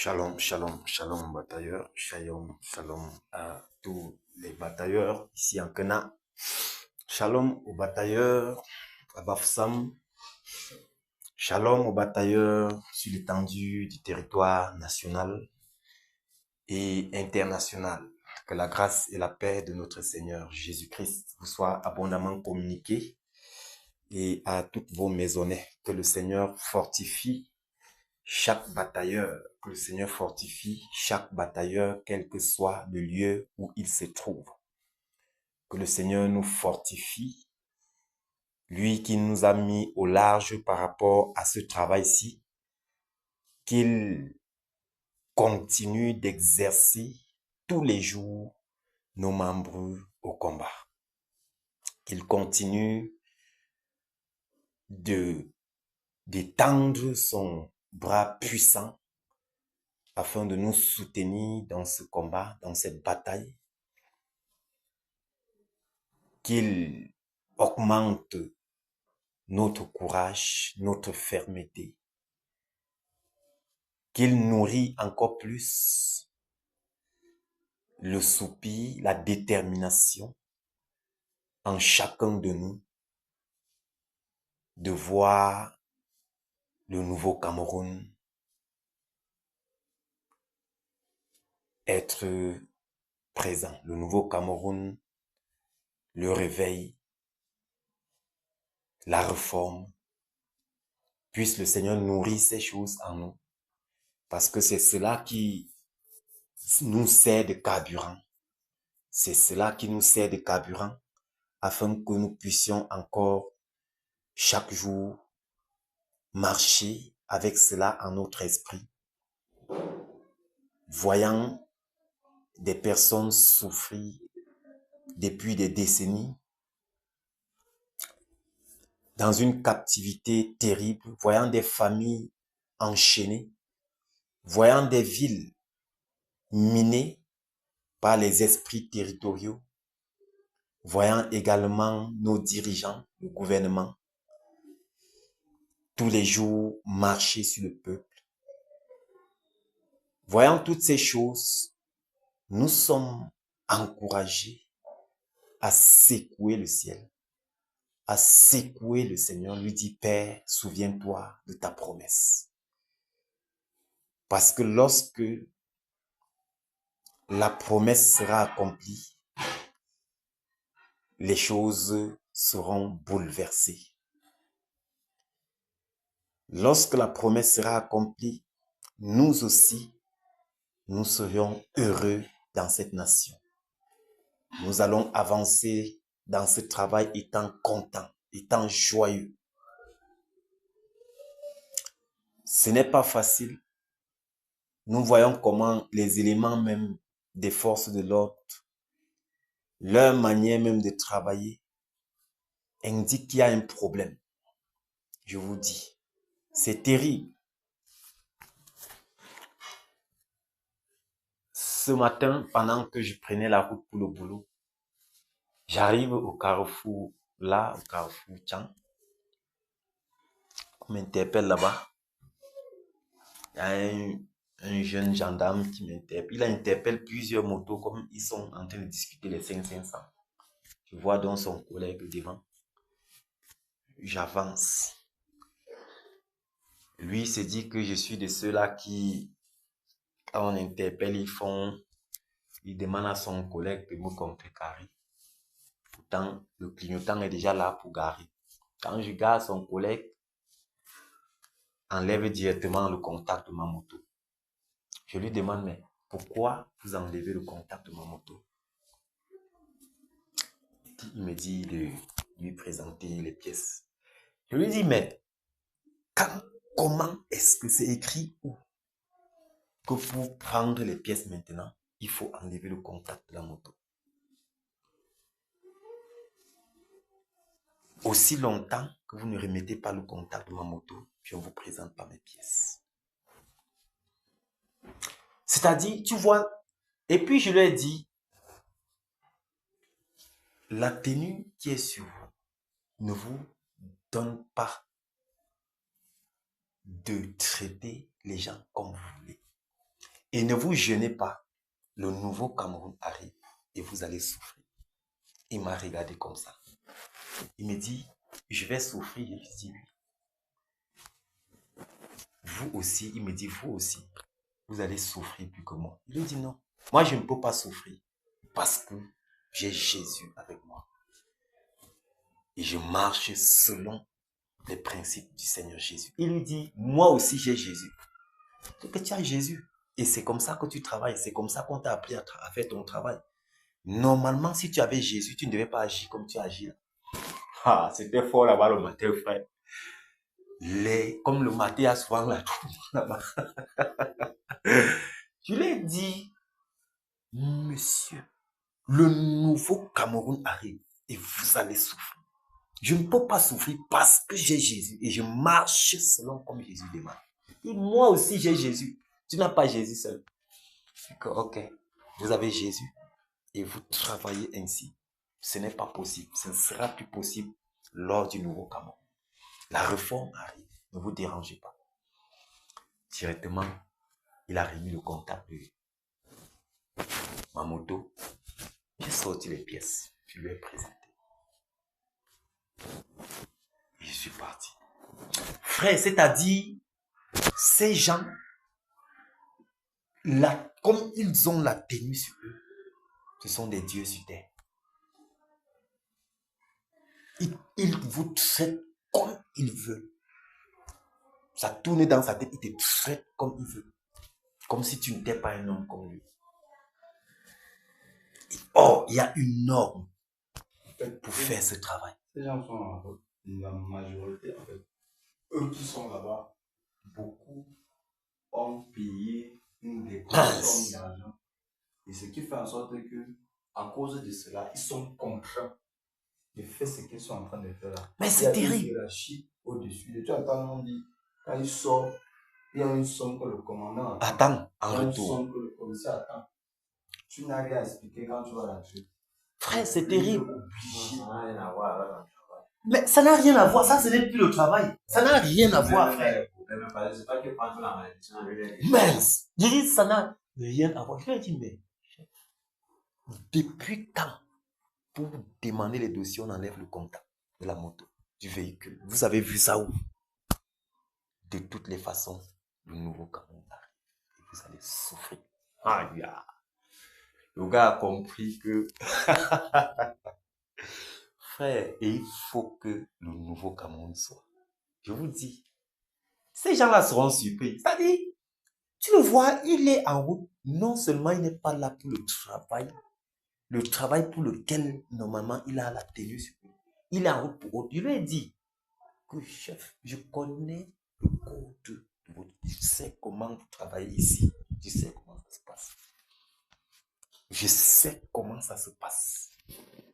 Shalom, shalom, shalom batailleurs, shalom, shalom à tous les batailleurs ici en Kenya. Shalom aux batailleurs à Bafoussam. Shalom aux batailleurs sur l'étendue du territoire national et international. Que la grâce et la paix de notre Seigneur Jésus-Christ vous soient abondamment communiquées et à toutes vos maisonnées. Que le Seigneur fortifie chaque batailleur, que le Seigneur fortifie chaque batailleur, quel que soit le lieu où il se trouve. Que le Seigneur nous fortifie, lui qui nous a mis au large par rapport à ce travail-ci, qu'il continue d'exercer tous les jours nos membres au combat. Qu'il continue d'étendre son bras puissant afin de nous soutenir dans ce combat, dans cette bataille, qu'il augmente notre courage, notre fermeté, qu'il nourrit encore plus le soupir, la détermination en chacun de nous de voir le nouveau Cameroun être présent. Le nouveau Cameroun, le réveil, la réforme. Puisse le Seigneur nourrir ces choses en nous. Parce que c'est cela qui nous sert de carburant. C'est cela qui nous sert de carburant afin que nous puissions encore chaque jour marcher avec cela en notre esprit. Voyant des personnes souffrir depuis des décennies dans une captivité terrible, voyant des familles enchaînées, voyant des villes minées par les esprits territoriaux, voyant également nos dirigeants, le gouvernement, tous les jours marcher sur le peuple. Voyant toutes ces choses, nous sommes encouragés à secouer le ciel, à secouer le Seigneur, lui dit, Père, souviens-toi de ta promesse. Parce que lorsque la promesse sera accomplie, les choses seront bouleversées. Lorsque la promesse sera accomplie, nous aussi, nous serions heureux dans cette nation. Nous allons avancer dans ce travail étant contents, étant joyeux. Ce n'est pas facile. Nous voyons comment les éléments même des forces de l'ordre, leur manière même de travailler, indique qu'il y a un problème. Je vous dis, c'est terrible. Ce matin, pendant que je prenais la route pour le boulot, j'arrive au carrefour, là, au carrefour Tchang. On m'interpelle là-bas. Il y a un jeune gendarme qui m'interpelle. Il interpelle plusieurs motos comme ils sont en train de discuter les 5500. Je vois donc son collègue devant. J'avance. Lui se dit que je suis de ceux-là qui, quand on interpelle, ils demandent à son collègue de me contrecarrer. Pourtant, le clignotant est déjà là pour garer. Quand je gare, son collègue enlève directement le contact de ma moto. Je lui demande, mais pourquoi vous enlevez le contact de ma moto? Il me dit de lui présenter les pièces. Je lui dis, mais comment est-ce que c'est écrit où? Que pour prendre les pièces maintenant, il faut enlever le contact de la moto. Aussi longtemps que vous ne remettez pas le contact de ma moto, je ne vous présente pas mes pièces. C'est-à-dire, tu vois, et puis je lui ai dit, la tenue qui est sur vous ne vous donne pas de traiter les gens comme vous voulez. Et ne vous gênez pas. Le nouveau Cameroun arrive et vous allez souffrir. Il m'a regardé comme ça. Il me dit, je vais souffrir. Je dis, oui. Vous aussi, il me dit, vous aussi, vous allez souffrir plus que moi. Il lui dit, non. Moi, je ne peux pas souffrir parce que j'ai Jésus avec moi. Et je marche selon les principes du Seigneur Jésus. Il lui dit, moi aussi, j'ai Jésus. Donc, tu as Jésus. Et c'est comme ça que tu travailles. C'est comme ça qu'on t'a appris à faire ton travail. Normalement, si tu avais Jésus, tu ne devais pas agir comme tu agis là. Ah, c'était fort là-bas le matin, frère. Comme le matin, il y a souvent là-bas. Je lui ai dit, monsieur, le nouveau Cameroun arrive et vous allez souffrir. Je ne peux pas souffrir parce que j'ai Jésus et je marche selon comme Jésus demande. Et moi aussi, j'ai Jésus. Tu n'as pas Jésus seul. Ok, vous avez Jésus et vous travaillez ainsi. Ce n'est pas possible. Ce ne sera plus possible lors du nouveau Cameroun. La réforme arrive. Ne vous dérangez pas. Directement, il a remis le contact de ma moto. J'ai sorti les pièces. Je lui ai présenté. Et je suis parti. Frère, c'est-à-dire, ces gens, là, comme ils ont la tenue sur eux, ce sont des dieux sur terre. Ils vous traitent comme ils veulent. Ça tourne dans sa tête, ils te traitent comme ils veulent. Comme si tu n'étais pas un homme comme lui. Or, il y a une norme pour faire ce travail. Ces gens sont la majorité, en fait. Eux qui sont là-bas, beaucoup ont payé une dépense d'argent. Et ce qui fait en sorte que, à cause de cela, ils sont contraints de faire ce qu'ils sont en train de faire là. Mais c'est terrible. Il y a une hiérarchie au-dessus. Tu entends, on dit, quand il sort, il y a une somme que le commandant attend en retour. Une somme que le commissaire attend. Tu n'as rien à expliquer quand tu vas là-dessus. Frère, c'est terrible. Ça n'a rien à voir avec le travail. Mais ça n'a rien à voir. Ça, ce n'est plus le travail. Ça n'a rien à voir, frère. C'est pas que prendre la maladie. Mince. Je dis, ça n'a rien à voir. Je lui ai dit, mais depuis quand, pour demander les dossiers, on enlève le contact de la moto, du véhicule? Vous avez vu ça où? De toutes les façons, le nouveau Cameroun arrive. Et vous allez souffrir. Ah, yeah. Le gars a compris que frère, et il faut que le nouveau Cameroun soit. Je vous dis, ces gens-là seront surpris. C'est-à-dire, tu le vois, il est en route. Non seulement il n'est pas là pour le travail pour lequel normalement il a la tenue sur lui. Il est en route pour autre. Je lui ai dit que chef, je connais le code de votre. Je sais comment vous travaillez ici. Je sais comment ça se passe. Je sais comment ça se passe.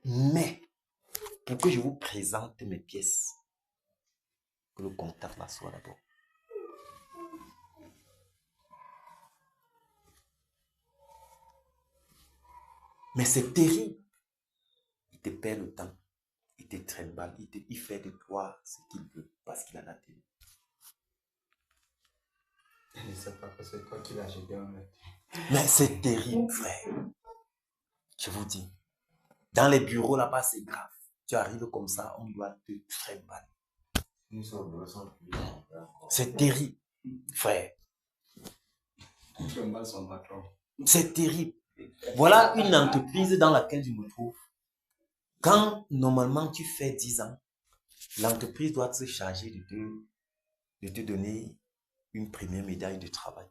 Mais, pour que je vous présente mes pièces, que le contact là soit d'abord. Mais c'est terrible. Il te perd le temps. Il te trimballe. Il fait de toi ce qu'il veut parce qu'il a la télé. Je ne sais pas que c'est toi qui l'as jeté en fait. Mais c'est terrible, frère. Je vous dis. Dans les bureaux là-bas, c'est grave. Tu arrives comme ça, on doit te trimballer. C'est terrible, frère. C'est terrible. Voilà une entreprise dans laquelle je me trouve. Quand normalement tu fais 10 ans, l'entreprise doit se charger de te donner une première médaille de travail.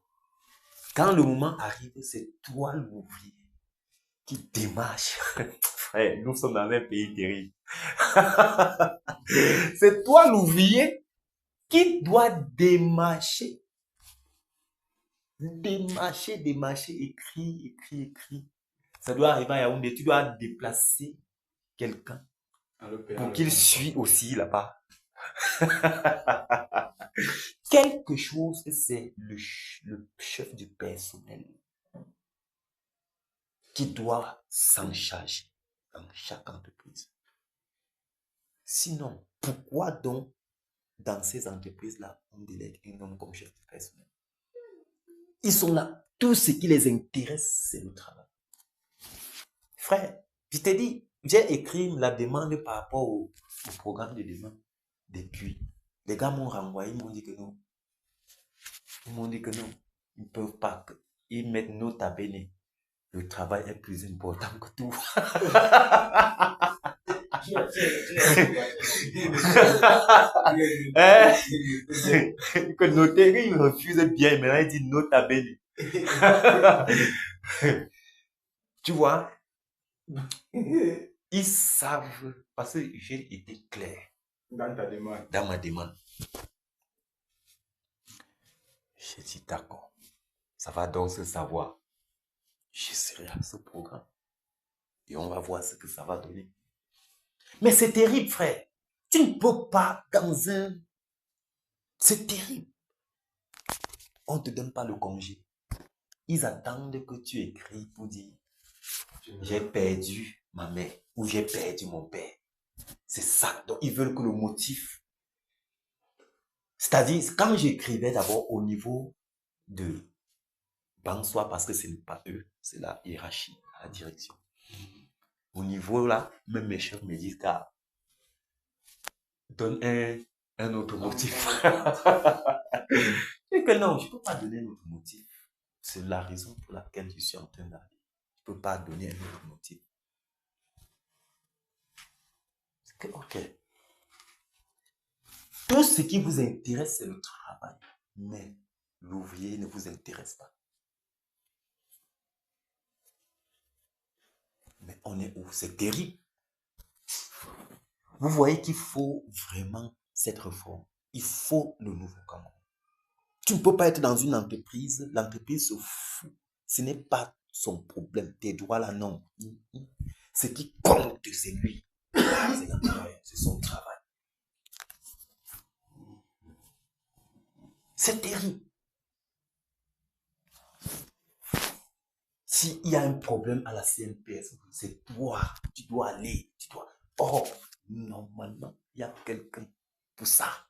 Quand le moment arrive, c'est toi l'ouvrier qui démarche. Frère, nous sommes dans un pays terrible. C'est toi l'ouvrier qui doit démarcher. Écrit. Ça doit arriver à Yaoundé. Tu dois déplacer quelqu'un pour qu'il suit aussi là-bas. Quelque chose, c'est le chef du personnel qui doit s'en charger dans chaque entreprise. Sinon, pourquoi donc dans ces entreprises-là, on délègue un homme comme chef du personnel? Ils sont là. Tout ce qui les intéresse, c'est le travail. Frère, je t'ai dit, j'ai écrit la demande par rapport au programme de demande. Depuis, les gars m'ont renvoyé, ils m'ont dit que non. Ils m'ont dit que non. Ils ne peuvent pas. Ils mettent nota bene. Le travail est plus important que tout. Que noter, il refuse bien, maintenant il dit nota bene. Tu vois, ils savent, parce que j'ai été clair Dans ta demande. dans ma demande. J'ai dit d'accord, ça va donc se savoir. Je serai à ce programme et on va voir ce que ça va donner. Mais c'est terrible, frère. Tu ne peux pas dans un... C'est terrible. On ne te donne pas le congé. Ils attendent que tu écris pour dire j'ai perdu ma mère ou j'ai perdu mon père. C'est ça. Donc, ils veulent que le motif. C'est-à-dire, quand j'écrivais d'abord au niveau de Bansois, parce que ce n'est pas eux, c'est la hiérarchie, la direction. Au niveau là, même mes chefs me disent, car donne un autre motif. Et que non, je ne peux pas donner un autre motif. C'est la raison pour laquelle je suis en train d'aller. Je ne peux pas donner un autre motif. C'est que, ok. Tout ce qui vous intéresse, c'est le travail. Mais l'ouvrier ne vous intéresse pas. Mais on est où? C'est terrible. Vous voyez qu'il faut vraiment cette réforme. Il faut le nouveau Cameroun. Tu ne peux pas être dans une entreprise, l'entreprise se fout. Ce n'est pas son problème. Tes droits là, non. Ce qui compte, c'est lui. C'est l'employeur, c'est son travail. C'est terrible. S'il y a un problème à la CNPS, c'est toi. Tu dois aller. Oh, normalement, il y a quelqu'un pour ça.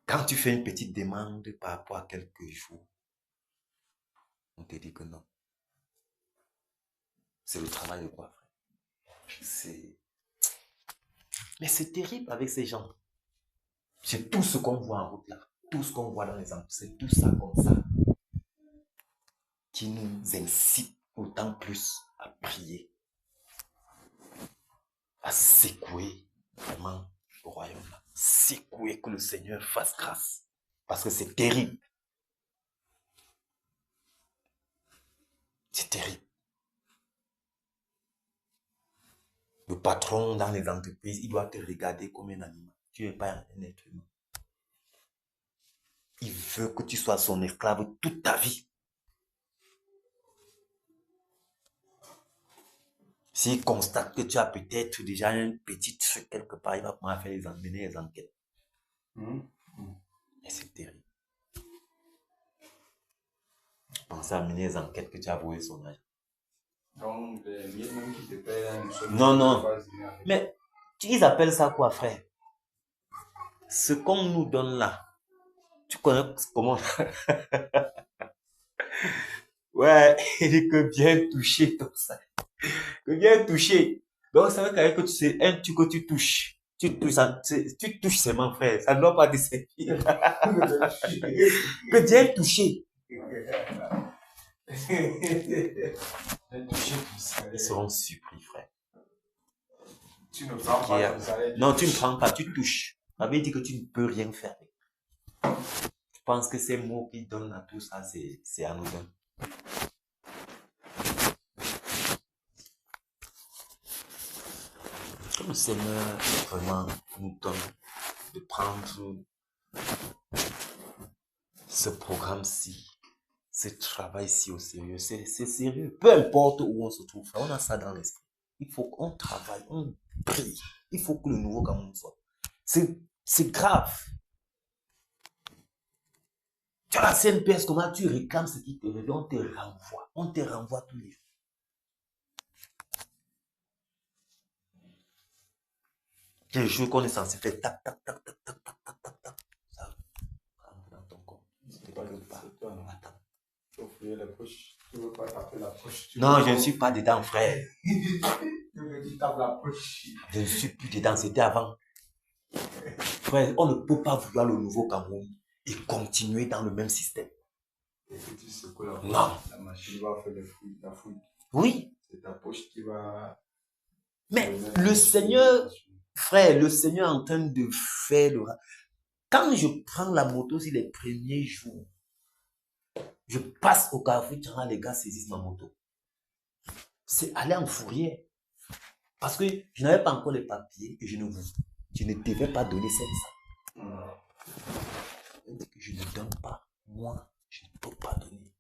Quand tu fais une petite demande par rapport à quelques jours, on te dit que non. C'est le travail de quoi, frère? Mais c'est terrible avec ces gens. C'est tout ce qu'on voit en route là. Tout ce qu'on voit dans les entreprises. C'est tout ça comme ça qui nous incite autant plus à prier, à secouer vraiment le royaume là. Secouer, que le Seigneur fasse grâce. Parce que c'est terrible. C'est terrible. Le patron dans les entreprises, il doit te regarder comme un animal. Tu n'es pas un être humain. Il veut que tu sois son esclave toute ta vie. S'il constate que tu as peut-être déjà un petit truc quelque part, il va pouvoir faire mener les enquêtes. Et c'est terrible. Pensez à mener les enquêtes que tu as volé son argent. Donc, les billets même qui te payent... Non. Mais ils appellent ça quoi, frère? Ce qu'on nous donne là, tu connais comment? Ouais, il dit que bien touché comme ça. Que bien touché. Donc, ça veut dire que c'est un truc que tu touches. Tu touches seulement, frère. Ça ne doit pas te servir. Que bien touché. Ils seront surpris, frère. Tu ne prends pas ton salaire. Non, tu ne prends pas, tu touches. Ça veut dire que tu ne peux rien faire. Je pense que ces mots qui donnent à tout ça, c'est anodin. Que le Seigneur vraiment nous donne de prendre ce programme-ci, ce travail-ci au sérieux. C'est sérieux. Peu importe où on se trouve, on a ça dans l'esprit. Il faut qu'on travaille, on prie. Il faut que le nouveau Cameroun soit. C'est grave. Tu as la CNPS, comment tu réclames ce qui te revient, on te renvoie. On te renvoie tous les jours. Les jours qu'on est censé faire tac, tac, tac, tac, tac, tac, tac, tac, tac. fouiller les poches. Tu ne veux pas taper la poche. Non, je ne suis pas dedans, frère. Tu tapes la poche. Je ne suis plus dedans, c'était avant. Frère, on ne peut pas vouloir le nouveau Cameroun et continuer dans le même système. Et que tu secoues la poche. Non. La machine va faire la fouille. Oui. C'est ta poche qui va... Mais le Seigneur, frère, le Seigneur est en train de faire le... Quand je prends la moto, c'est les premiers jours. Je passe au Carrefour, les gars saisissent ma moto. C'est aller en fourrière. Parce que je n'avais pas encore les papiers et je ne devais pas donner 500. Je ne donne pas. Moi, je ne peux pas donner.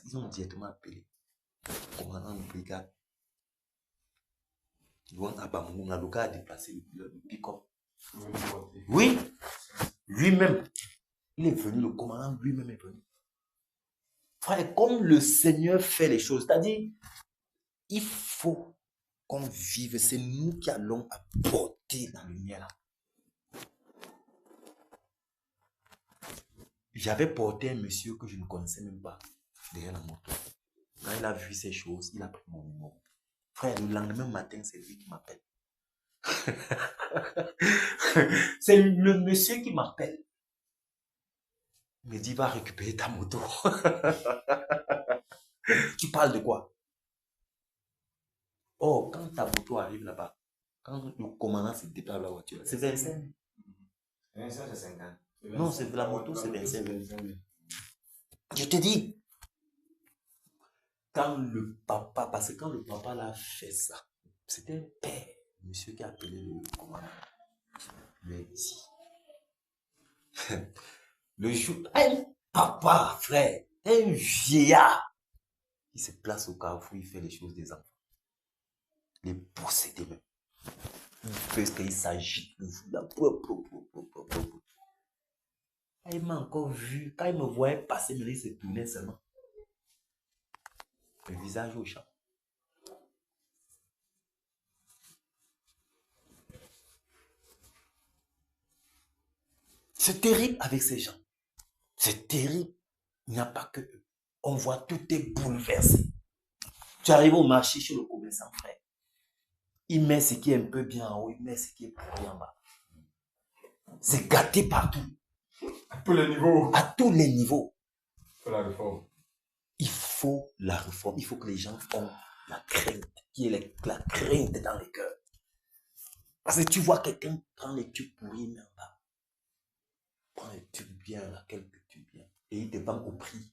Ils ont directement appelé. Commandant de brigade. On a le gars à déplacer le pick-up. Oui, lui-même. Il est venu, le commandant lui-même est venu. Frère, comme le Seigneur fait les choses, c'est-à-dire, il faut qu'on vive, c'est nous qui allons apporter la lumière là. J'avais porté un monsieur que je ne connaissais même pas derrière la moto. Quand il a vu ces choses, il a pris mon numéro. Frère, le lendemain matin, c'est lui qui m'appelle. C'est le monsieur qui m'appelle. Il me dit, va récupérer ta moto. Tu parles de quoi? Oh, quand ta moto arrive là-bas, quand le commandant se déplace la voiture, c'est 25. 25, c'est 50. Non, c'est la moto, c'est 25. Je te dis, quand le papa, parce que quand le papa l'a fait ça, c'était un père, monsieur qui a appelé le commandant. Mais ici, le jour, un papa, frère, un vieillard, il se place au carrefour, il fait les choses des enfants. Les posséder même. Parce qu'il s'agite le fou. Il m'a encore vu, quand il me voyait passer, il se tournait seulement. Le visage au champ. C'est terrible avec ces gens. C'est terrible. Il n'y a pas que eux. On voit tout est bouleversé. Tu arrives au marché chez le commerçant, frère. Il met ce qui est un peu bien en haut, il met ce qui est pourri en bas. C'est gâté partout. À tous les niveaux. À tous les niveaux. Il faut la réforme. Il faut la réforme. Il faut que les gens ont la crainte. Qu'il y ait la crainte dans les cœurs. Parce que tu vois quelqu'un prendre les tubes pourris, mais en bas. Prends les tubes bien, là, quelques tubes bien. Et il te vend au prix.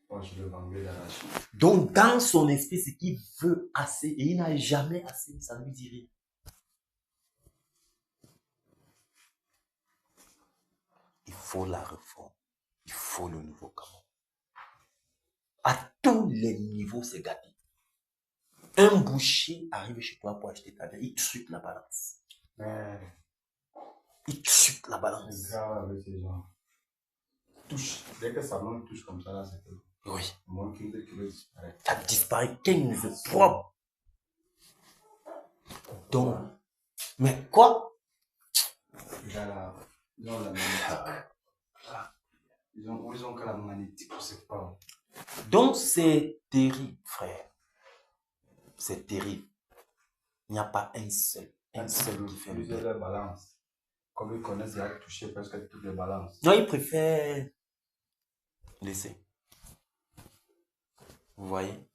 Moi, je le vendais dans la chine. Donc, dans son esprit, c'est qu'il veut assez. Et il n'a jamais assez. Ça lui dit rien. Il faut la réforme. Il faut le nouveau Cameroun. À tous les niveaux, c'est gâté. Un boucher arrive chez toi pour acheter ta viande, il truque la balance. Mais Il truque la balance. c'est grave avec ces gens. Touche. Dès que ça monte touche comme ça, là, c'est tout. Oui. Moins 15 kilos disparaît. Ça disparaît 15 propres. Donc, mais quoi? Ils ont la magnétique. Ils ont que la magnétique, je sais pas. Donc, c'est terrible, frère. C'est terrible. Il n'y a pas un seul qui fait le bien. La balance. Comme ils connaissent, ils ont touché presque toutes les balances. Non, ils préfèrent laisser. Vous voyez?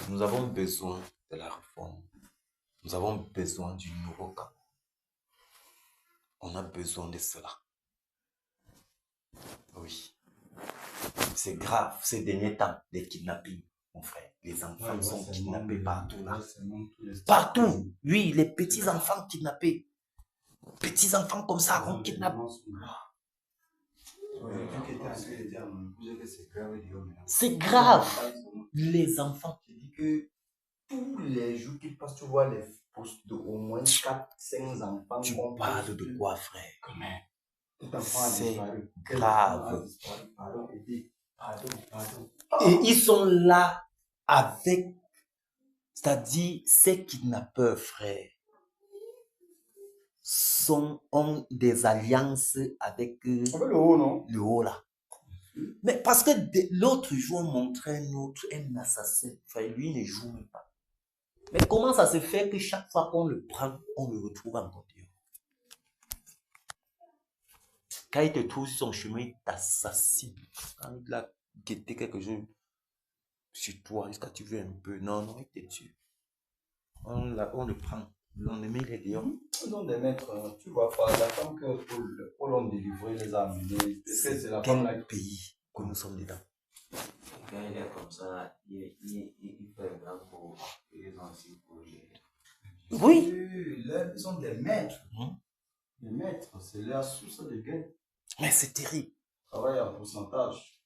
Nous avons besoin de la réforme. Nous avons besoin du nouveau Cameroun. On a besoin de cela. Oui. C'est grave ces derniers temps, les kidnappings, mon frère. Les enfants sont kidnappés partout là. Partout. Oui, les petits enfants kidnappés. Petits enfants comme ça qu'on kidnappe. C'est grave. Les enfants. Je dis que tous les jours qu'ils passent, tu vois les postes d'au moins 4-5 enfants. Tu parles de quoi, frère? C'est grave. Et ils sont là avec, c'est-à-dire ces kidnappeurs, frère, ont des alliances avec Avec le haut, non? le haut là. Mais parce que l'autre jour, on montrait un assassin. Enfin, lui, il ne joue même pas. Mais comment ça se fait que chaque fois qu'on le prend, on le retrouve encore dehors? Quand il te trouve sur son chemin, il t'assassine. Quand il a guetté quelque chose sur toi, est-ce que tu veux un peu? Non, non, il te tue. On le prend. On le met dehors. Ils ont des maîtres, hein. Tu vois pas, la femme que Paul l'ont délivré, les a amenés. C'est la femme là. Quel pays que nous sommes dedans? Quand il est comme ça, il fait un grand pour les anciens pour les... Oui. Ils sont des maîtres. Les maîtres, c'est la source de gain. Mais c'est terrible. Travaille en pourcentage.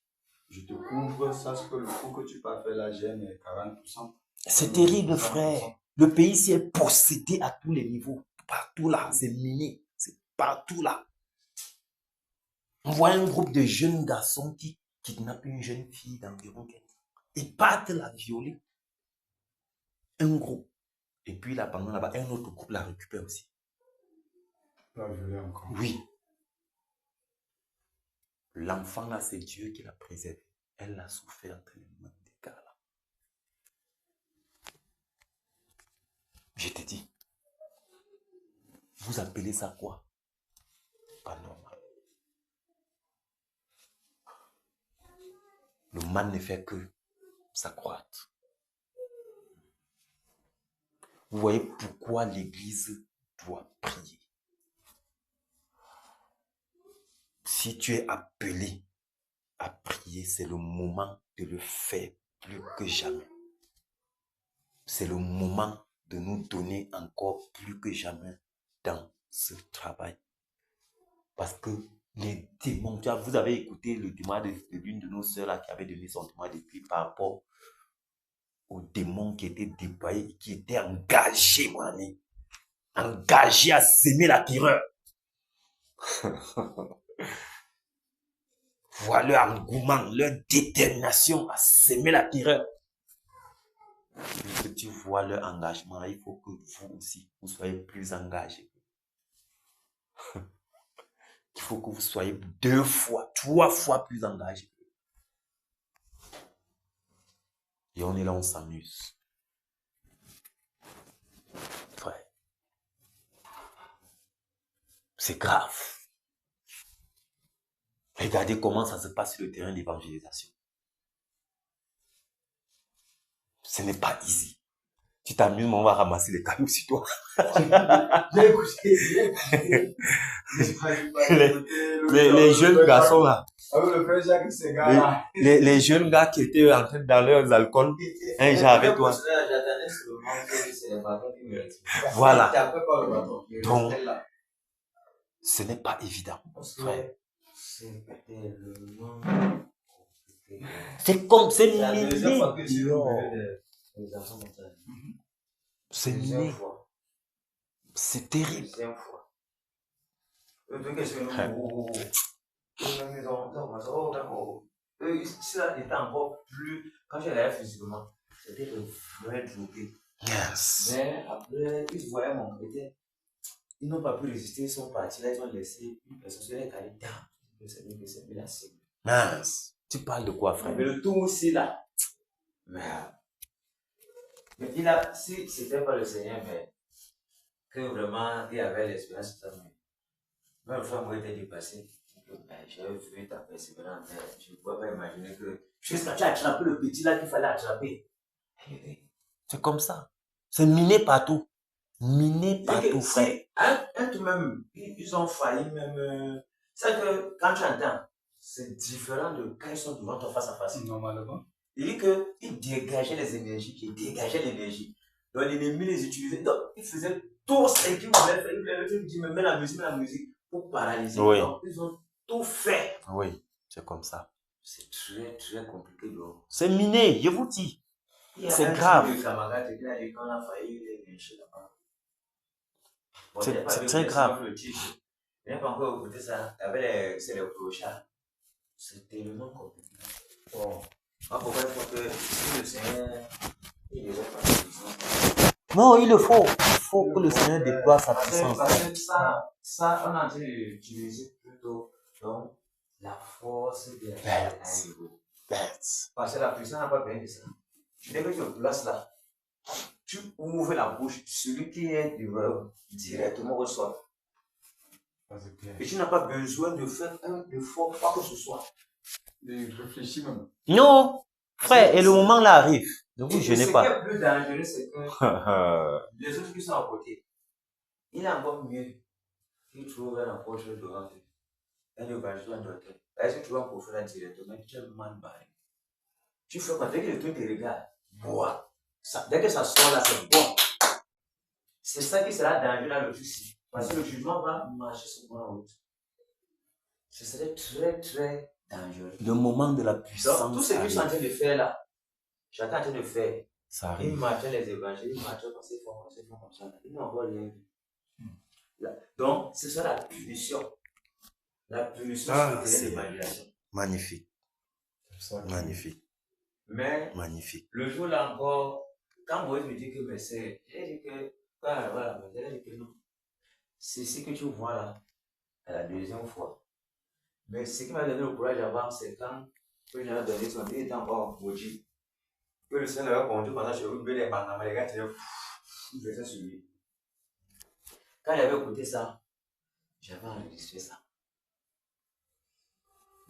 Je te couvre, sache que le coût que tu peux faire la gêne est 40%. C'est terrible, frère. Le pays s'y est possédé à tous les niveaux. Partout là, c'est miné. C'est partout là. On voit un groupe de jeunes garçons qui kidnappent une jeune fille d'environ 15 ans. Ils partent la violer. Un groupe. Et puis là, pendant là-bas, un autre groupe la récupère aussi. La violer encore. Oui. L'enfant là, c'est Dieu qui l'a préservé. Elle a souffert tellement des cas là. Je te dis, vous appelez ça quoi? Pas normal. Le mal ne fait que s'accroître. Vous voyez pourquoi l'Église doit prier. Si tu es appelé à prier, c'est le moment de le faire plus que jamais. C'est le moment de nous donner encore plus que jamais dans ce travail. Parce que les démons, vous avez écouté le témoignage de l'une de nos sœurs là, qui avait donné son témoignage depuis par rapport aux démons qui étaient déployés, qui étaient engagés, mon ami. Engagés à s'aimer la terreur. Voilà leur engouement, leur détermination à s'aimer la terreur. Que tu vois leur engagement, il faut que vous aussi, vous soyez plus engagés. Il faut que vous soyez 2 fois, 3 fois plus engagés. Et on est là, on s'amuse. Frère. C'est grave. Regardez comment ça se passe sur le terrain d'évangélisation. Ce n'est pas easy. Tu t'amuses, mais on va ramasser les cailloux sur toi. les jeunes garçons là. Les jeunes gars qui étaient en train dans leurs alcools, un jour avec toi. Voilà. Donc, ce n'est pas évident, frère. C'est comme, c'est miné. C'est miné. C'est terrible. Ça était encore plus. Quand je l'avais physiquement, c'était le vrai drogué. Yes. Mais après, ils voyaient mon côté. Ils n'ont pas pu résister, ils sont partis là, ils ont laissé une personne sur les calés. C'est bien que c'est bien la cible. Mince. Tu parles de quoi, frère? Mais le tout aussi là. Mais il a, si c'était pas le Seigneur, mais que vraiment il avait l'expérience, même le frère moi était dépassé. J'avais vu ta persévérance, mais je ne pouvais pas imaginer que jusqu'à tu as attrapé le petit là qu'il fallait attraper. C'est comme ça. C'est miné partout. Miné partout, frère. Un tout même, ils ont failli même. C'est que quand tu entends, c'est différent de quand ils sont devant toi face à face. Normalement. Il dit qu'ils dégageaient les énergies, qu'ils dégageaient l'énergie. Donc l'ennemi les utilisait. Donc ils faisaient tout ce qu'ils voulaient faire. Ils voulaient dire, mets la musique pour paralyser. Oui. Donc ils ont tout fait. Oui, c'est comme ça. C'est très très compliqué. Donc. C'est miné, je vous dis. C'est grave. C'est très grave. Il n'a pas encore écouté ça. C'est les clochards. C'est tellement compliqué. Bon. Pourquoi il faut que si le Seigneur, il les a pas. Non, il le faut. faut que le Seigneur déploie sa Parce puissance. que ça, on a en train d'utiliser plutôt donc, la force de la niveau. Parce que la puissance n'a pas besoin de ça. Dès que tu le places là, tu ouvres la bouche, celui qui est devant directement reçoit. Et tu n'as pas besoin de faire un effort, quoi que ce soit. De réfléchir même. Non, frère, et le moment là arrive. Ne vous Et gênez ce pas. qui est plus dangereux, c'est que les autres qui sont à côté, il est encore mieux qu'ils trouvent un approche devant eux. Un évangile en d'autres. Est-ce que tu vas pour faire directement, tu es mal barré. Tu fais quoi? Dès que le truc te regarde, bois. Dès que ça sort là, c'est bon. C'est ça qui sera dangereux dans le souci. Parce que le jugement va marcher sur moi en route. Ce serait très, très dangereux. Le moment de la Donc, puissance tout ce qu'ils sont en arrive. train de faire là, chacun est en train de faire. Ça Ils arrive. marchaient les évangiles, ils marchaient comme ces formes comme ça. Ils n'ont encore rien vu. Donc, ce sera la punition. La punition Ah, c'est c'est l'évangélisation. magnifique. Ça, Magnifique. Mais Magnifique. le jour là encore, quand Moïse me dit que mais c'est, j'ai dit que, voilà, j'ai dit que non. C'est ce que tu vois là, à la deuxième fois. Mais ce qui m'a donné le courage avant, c'est quand le Seigneur a donné son il était encore maudit. Que le Seigneur a conduit pendant que je roulais les bandes, les gars, il faisait sur lui. Quand il avait écouté ça, j'avais enregistré ça.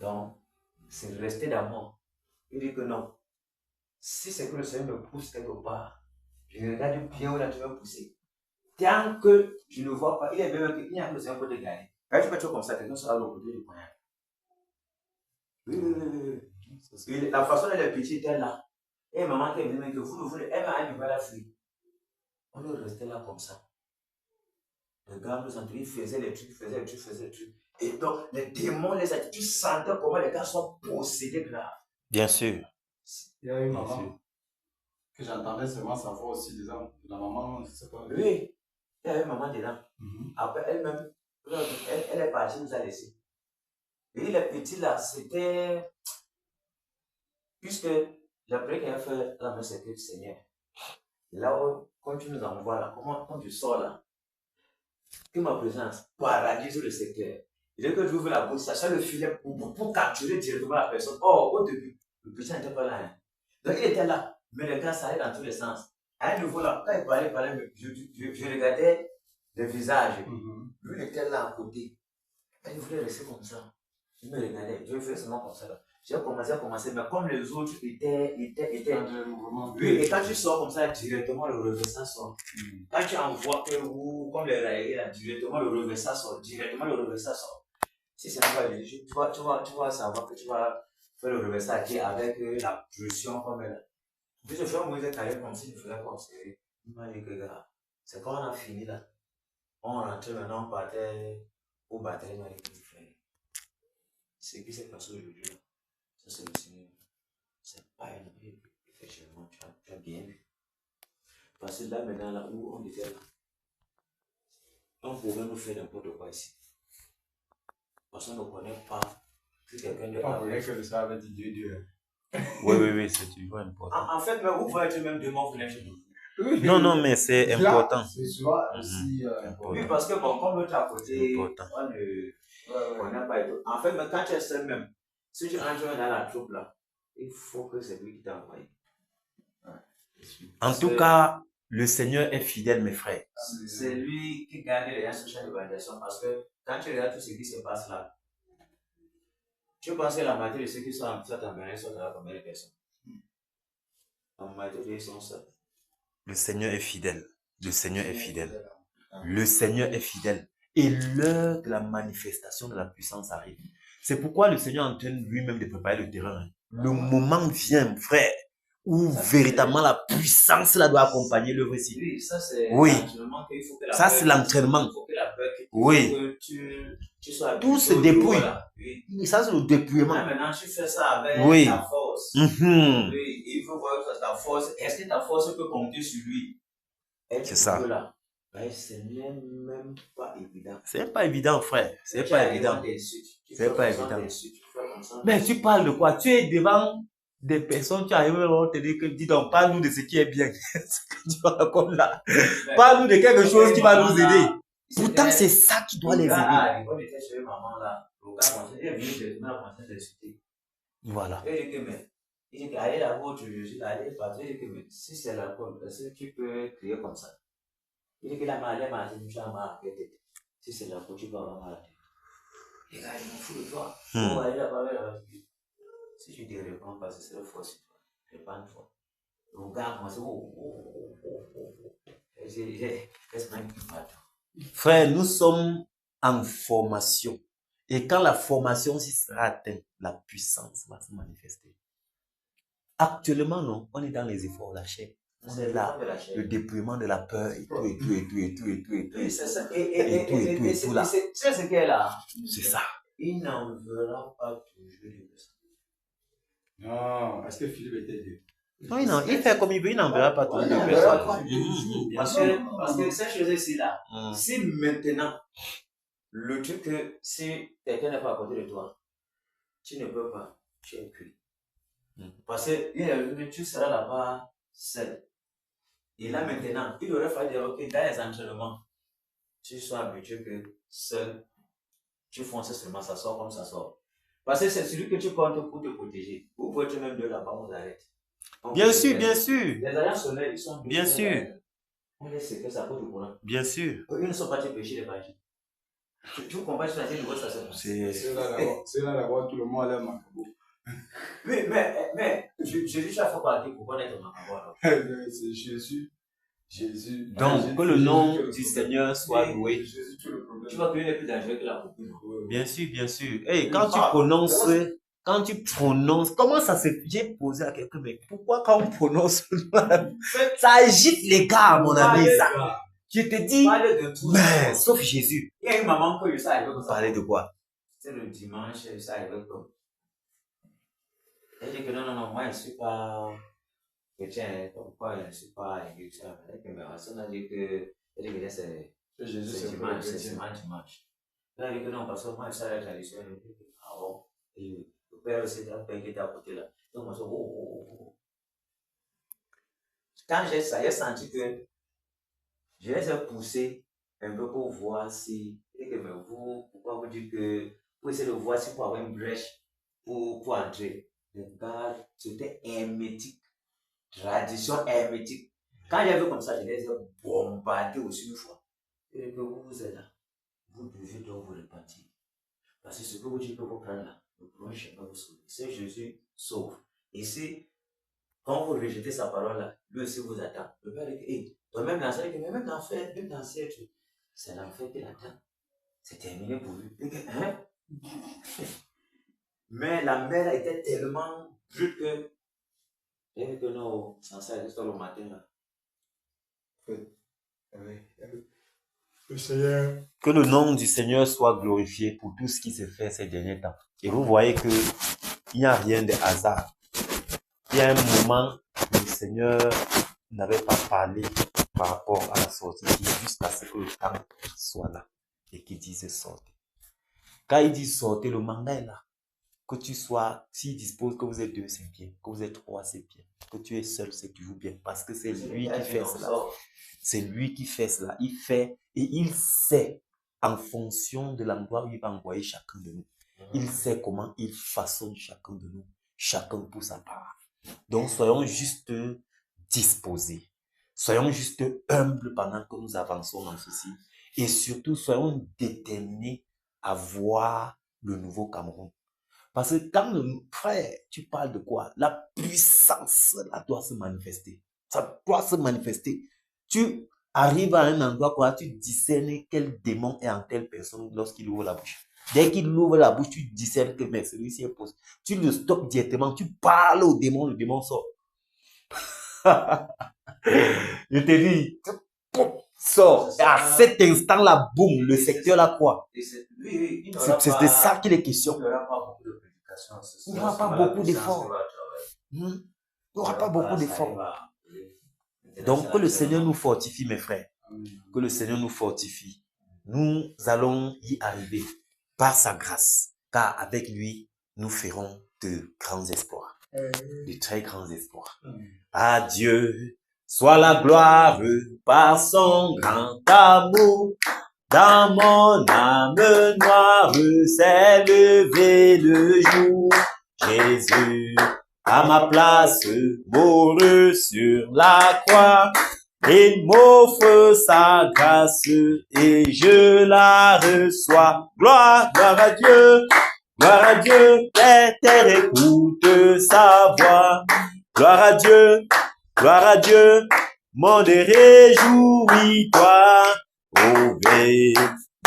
Donc, c'est resté dans moi. Il dit que non. Si c'est que le Seigneur me pousse quelque part, je regarde bien où là tu vas pousser. Tant que je ne vois pas, il est même qu'il y a que le Seigneur peut te gagner. Quand tu fais comme ça, quelqu'un sera à l'autre côté du poignard. Oui. La façon dont les petits étaient là. Et maman qui est venue, que vous le voulez, elle m'a dit, la fuir. On est resté là comme ça. Le gars nous entendait, il faisait les trucs, faisait les trucs. Et donc, les démons, les êtres, tu sentais comment les gars sont possédés grave. Bien sûr. Il y a une maman que j'entendais seulement sa voix aussi disant, la maman, je ne sais pas. Oui, il y avait une maman dedans. Après, elle-même, elle est partie, nous a laissé. Et les petits là, c'était. Puisque la prière qu'elle a fait la main, c'est que Seigneur, là où, quand tu nous envoies là, quand tu sors là, que ma présence paralyse le secteur. Et dès que tu ouvres la bouche, ça sent le filet pour capturer directement la personne. Or, au début, le petit n'était pas là. Hein. Donc, il était là, mais le gars, ça allait dans tous les sens. À un niveau là, quand il parlait, je regardais le visage. Lui, il était là à côté. Il voulait rester comme ça. Il me regardait, je faisais seulement comme ça. Là. J'ai commencé, mais comme les autres étaient. Oui, et quand tu sors comme ça, directement le reversant sort. Quand tu envoies que vous, comme les railleries, là, directement le reversant sort. Si c'est pas lui, tu vas savoir que tu vas faire le reversant avec la pression comme elle. Puis je fais un mauvais carrière comme si je faisais comme ça. Il m'a dit que gars, c'est quand on a fini là. On rentrait maintenant, on partait au bataille, il m'a dit que frère. Ce qui s'est passé aujourd'hui là. Ça, c'est le Seigneur. C'est pas une vie. Effectivement, tu as bien vu. Parce que là, maintenant, là où on était là, on pouvait nous faire n'importe quoi ici. Parce qu'on ne connaît pas que quelqu'un de Pas vrai que le Seigneur avait dit Dieu. Oui, c'est toujours important. En fait, mais vous voyez même demain, vous venez chez nous. Non, mais c'est important. C'est souvent aussi important. Oui, parce que bon, comme l'autre à côté, on n'a pas été. En fait, mais quand tu es seul même, si tu entres dans la troupe là, il faut que c'est lui qui t'a envoyé. En tout cas, le Seigneur est fidèle, mes frères. C'est lui qui gagne les instructions d'évaluation parce que quand tu regardes tout ce qui se passe là, tu penses que la moitié de ceux qui sont en Bénin sont dans la première personne. La moitié de ceux sont seuls. Le Seigneur est fidèle. Le Seigneur est fidèle. Le Seigneur est fidèle. Et l'heure de la manifestation de la puissance arrive. C'est pourquoi le Seigneur est en train lui-même de préparer le terrain. Le moment vient, frère, où véritablement la puissance là doit accompagner l'œuvre ici. Oui, ça c'est l'entraînement qu'il faut que la ça c'est l'entraînement. Il faut que la peur, oui. Que tu sois tout se dépouille. Oui. Ça c'est le dépouillement. Maintenant tu fais ça avec ta force. Oui, il faut voir que ta force. Est-ce que ta force peut compter sur lui? C'est ça. Là. Ben, c'est même pas évident. C'est pas évident, frère. C'est pas évident. C'est pas évident. Mais tu parles de quoi? Tu es devant des personnes, tu arrives à te dire que, dis donc, parle-nous de ce qui est bien. Ce que tu racontes là. Parle-nous de quelque chose qui va nous aider. Pourtant, c'est ça qui doit les aider. Ah, quand j'étais chez maman là, le gars, il est venu directement à penser de citer. Voilà. Il dit que, mais, il dit qu'allez là-bas, je suis allé partir, il dit que, mais, si c'est l'alcool, est-ce que tu peux crier comme ça? Il dit que la maladie m'a dit, je m'ai si c'est l'alcool, tu vas avoir maladie. Les gars, ils m'en foutent de toi. On va aller là-bas, si tu ne réponds pas, c'est la fois sur toi. Réponds une fois. Le gars commence, laisse même qui parle. Frère, nous sommes en formation. Et quand la formation aussi sera atteinte, la puissance va se manifester. Actuellement, non, on est dans les efforts, la chair. On est là, le déploiement de la peur et tout, et tout, et tout, et tout, et tout, et tout. Et c'est ça. Et tout là. C'est ce qu'elle est là. C'est ça. Il n'en verra pas toujours de ça. Non, est-ce que Philippe était Dieu? Oui, non, il fait comme il veut, il n'en verra pas tout. Parce que cette chose-ci là, si maintenant, le truc que si quelqu'un n'est pas à côté de toi, tu ne peux pas, tu es cuit. Parce que tu seras là-bas seul. Et là maintenant, il aurait fallu dire, ok, dans les entraînements, tu sois habitué que seul, tu fonces seulement, ça sort comme ça sort. Parce que c'est celui que tu comptes pour te protéger. Vous pouvez être même de là-bas, on vous arrête. Bien sûr, bien sûr. Les agents solaires, ils sont bien sûr. On laisse que ça peut te courant. Bien sûr. Ils ne sont pas péchés les bâtis. Tu comprends, tu as dit, ça c'est là d'abord, tout le monde a Macabo. Oui, mais Jésus, tu as fait partie pour connaître Macabo. C'est Jésus. Donc, que le nom du Seigneur soit loué. Tu vois qu'il n'est plus dangereux que la copine. Bien sûr, bien sûr. Hey, quand tu prononces, comment ça se fait? J'ai posé à quelqu'un, mais pourquoi quand on prononce, ça agite les gars, mon ami, ça. Je te dis, mais, sauf Jésus. Il y a une maman que ça arrive comme ça. Parler de quoi? C'est le dimanche, ça arrive comme. Elle dit que non, moi je ne suis pas chrétien, pourquoi je ne suis pas église. Mais on a dit que c'est Jésus, c'est dimanche. Elle a dit que non, parce que moi, ça la tradition. Ah bon? Et le père aussi, qui était à côté là. Donc, moi, je dis, oh. Quand j'ai ça, j'ai senti que je les ai poussés un peu pour voir si. Et que, mais vous, pourquoi vous dites que. Pour essayer de voir si pour avoir une brèche pour entrer. Le gars, c'était hermétique. Tradition hermétique. Quand j'ai vu comme ça, je les ai bombardés aussi une fois. Et que vous êtes là. Vous devez donc vous repentir. Parce que ce que vous dites que vous prenez là, le prochain va vous sauver. C'est Jésus sauve. Et si, quand vous rejetez sa parole là, lui aussi vous attend. Le Père dit, hey, toi-même l'enfer, mais même l'enfer, c'est l'enfer qui l'attend. C'est terminé pour lui. Hein? Mais la mère était tellement brute que. Et que non, ça s'est juste le matin là. Le Seigneur. Que le nom du Seigneur soit glorifié pour tout ce qui s'est fait ces derniers temps. Et vous voyez que il n'y a rien de hasard. Il y a un moment, le Seigneur n'avait pas parlé par rapport à la sortie, jusqu'à ce que le temps soit là et qu'il dise sortez. Quand il dit sortez, le mandat est là. Que tu sois, s'il dispose que vous êtes 2, c'est bien. Que vous êtes 3, c'est bien. Que tu es seul, c'est toujours bien. Parce que c'est lui qui fait cela. C'est lui qui fait cela. Il fait et il sait en fonction de l'endroit où il va envoyer chacun de nous. Il sait comment il façonne chacun de nous. Chacun pour sa part. Donc soyons juste disposés. Soyons juste humbles pendant que nous avançons dans ceci. Et surtout, soyons déterminés à voir le nouveau Cameroun. Parce que quand frère, tu parles de quoi? La puissance là doit se manifester. Ça doit se manifester. Tu arrives à un endroit où tu discernes quel démon est en telle personne lorsqu'il ouvre la bouche. Dès qu'il ouvre la bouche, tu discernes que mais celui-ci est posé. Tu le stoppes directement, tu parles au démon, le démon sort. Je te dis, sort. Et à cet instant-là, boum, le secteur là quoi? C'est de ça qu'il est question. Il n'y aura pas beaucoup d'efforts. Il n'y aura pas beaucoup d'efforts. Donc, que le Seigneur nous fortifie, mes frères. Que le Seigneur nous fortifie. Nous allons y arriver par sa grâce. Car avec lui, nous ferons de grands espoirs. de très grands espoirs. À Dieu soit la gloire par son grand amour. Dans mon âme noire s'est levé le jour. Jésus, à ma place, mourut sur la croix. Il m'offre sa grâce et je la reçois. Gloire, gloire à Dieu, les terres écoute sa voix. Gloire à Dieu, monde réjouis-toi. Ô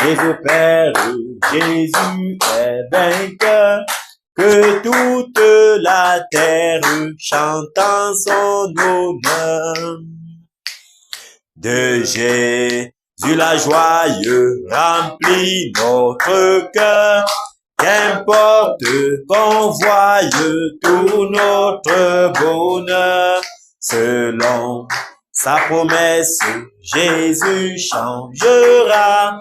Jésus Père, Jésus est vainqueur. Que toute la terre chante en son honneur. De Jésus la joie remplit notre cœur. Qu'importe qu'on voie tout notre bonheur. Selon sa promesse, Jésus changera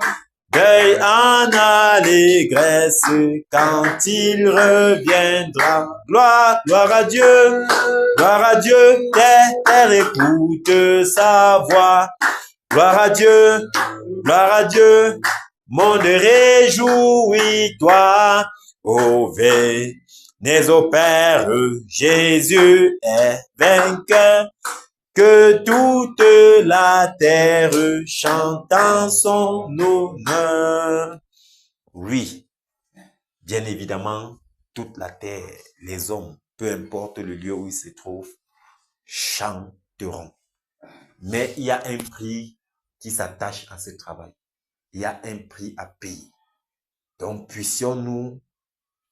deuil en allégresse quand il reviendra. Gloire, gloire à Dieu, terre écoute sa voix. Gloire à Dieu, monde réjouis-toi. Ô venez au Père, Jésus est vainqueur. Que toute la terre chante en son honneur. Oui, bien évidemment, toute la terre, les hommes, peu importe le lieu où ils se trouvent, chanteront. Mais il y a un prix qui s'attache à ce travail. Il y a un prix à payer. Donc, puissions-nous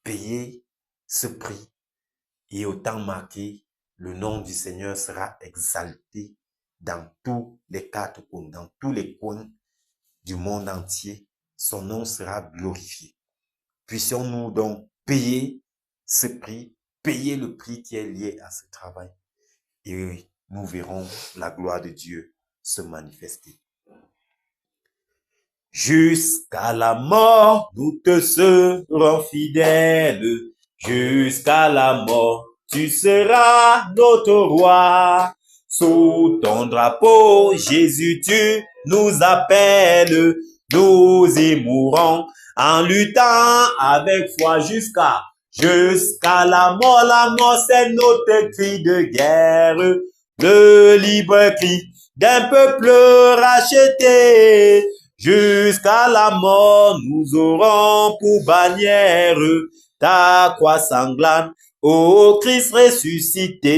payer ce prix et autant marquer le nom du Seigneur sera exalté dans tous les quatre coins, dans tous les coins du monde entier. Son nom sera glorifié. Puissions-nous donc payer ce prix, payer le prix qui est lié à ce travail. Et nous verrons la gloire de Dieu se manifester. Jusqu'à la mort, nous te serons fidèles. Jusqu'à la mort, tu seras notre roi. Sous ton drapeau, Jésus, tu nous appelles. Nous y mourrons en luttant avec foi jusqu'à la mort, c'est notre cri de guerre. Le libre cri d'un peuple racheté. Jusqu'à la mort, nous aurons pour bannière ta croix sanglante, ô Christ ressuscité.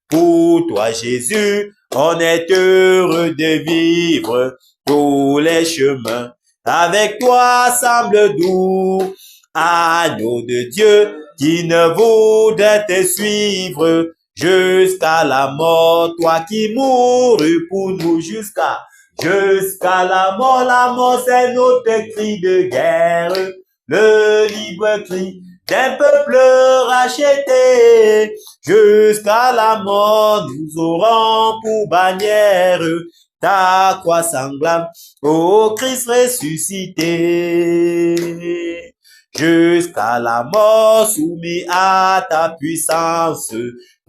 Pour toi, Jésus, on est heureux de vivre tous les chemins. Avec toi semble doux, agneau de Dieu qui ne voudrait te suivre jusqu'à la mort. Toi qui mourus pour nous jusqu'à la mort, c'est notre cri de guerre. Le libre cri d'un peuple racheté. Jusqu'à la mort, nous aurons pour bannière ta croix sanglante, ô Christ ressuscité. Jusqu'à la mort, soumis à ta puissance,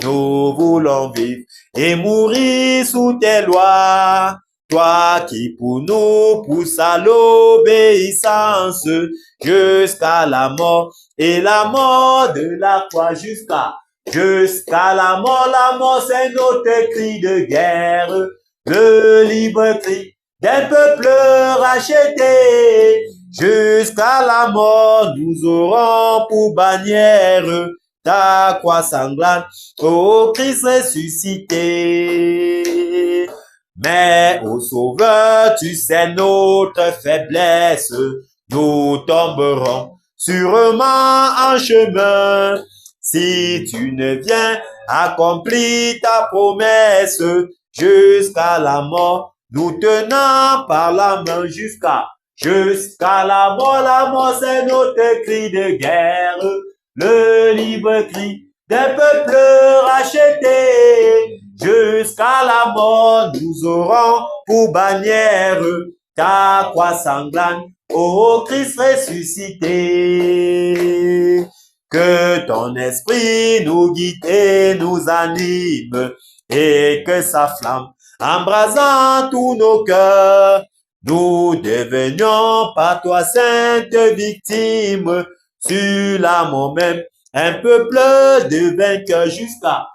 nous voulons vivre et mourir sous tes lois. Toi qui pour nous pousse à l'obéissance jusqu'à la mort et la mort de la croix jusqu'à la mort c'est notre cri de guerre, le libre cri d'un peuple racheté. Jusqu'à la mort nous aurons pour bannière ta croix sanglante, ô Christ ressuscité. Mais, ô Sauveur, tu sais notre faiblesse, nous tomberons sûrement en chemin. Si tu ne viens accomplir ta promesse jusqu'à la mort, nous tenons par la main jusqu'à la mort c'est notre cri de guerre, le libre cri d'un peuple racheté. Jusqu'à la mort, nous aurons pour bannière ta croix sanglante, ô Christ ressuscité. Que ton esprit nous guide et nous anime, et que sa flamme embrasant tous nos cœurs, nous devenions par toi sainte victime, sur la mort même, un peuple de vainqueurs jusqu'à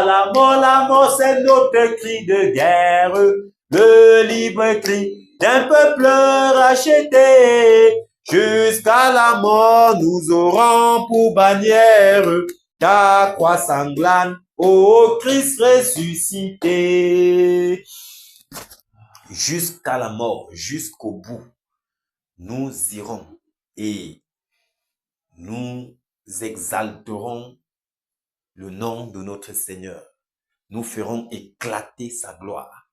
la mort c'est notre cri de guerre, le libre cri d'un peuple racheté. Jusqu'à la mort, nous aurons pour bannière ta croix sanglante, ô Christ ressuscité. Jusqu'à la mort, jusqu'au bout, nous irons et nous exalterons le nom de notre Seigneur. Nous ferons éclater sa gloire.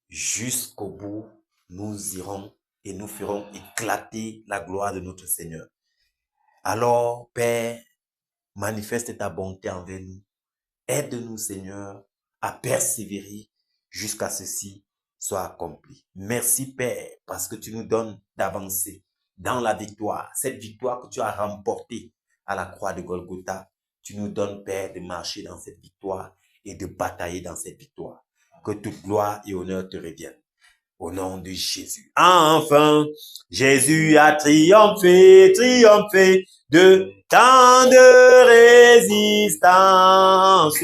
Jusqu'au bout, nous irons et nous ferons éclater la gloire de notre Seigneur. Alors, Père, manifeste ta bonté envers nous. Aide-nous, Seigneur, à persévérer jusqu'à ceci soit accompli. Merci, Père, parce que tu nous donnes d'avancer dans la victoire. Cette victoire que tu as remportée à la croix de Golgotha, tu nous donnes, Père, de marcher dans cette victoire et de batailler dans cette victoire. Que toute gloire et honneur te reviennent. Au nom de Jésus. Enfin, Jésus a triomphé de tant de résistance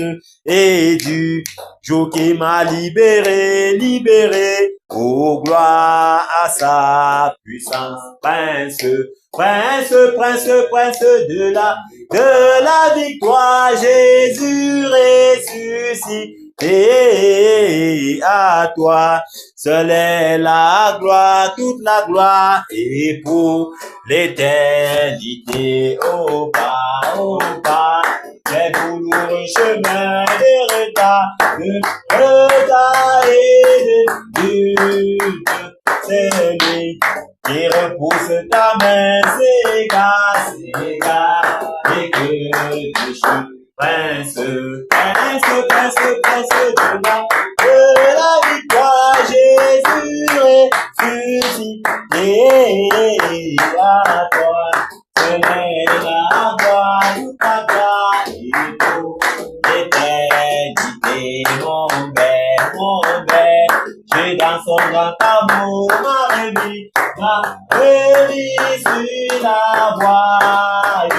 et du jour qui m'a libéré, oh gloire à sa puissance. Prince de la victoire, Jésus ressuscité, à toi seule est la gloire, toute la gloire, et pour l'éternité, au pas, c'est douloureux chemin de retard et de lutte, c'est lui qui repousse ta main, s'égare, et que tu chutes. Prince de la victoire, Jésus ressuscité, à toi, seule est la gloire, toute la gloire, et pour l'éternité, mon Père, j'ai dans son grand amour m'a remis sur la voie,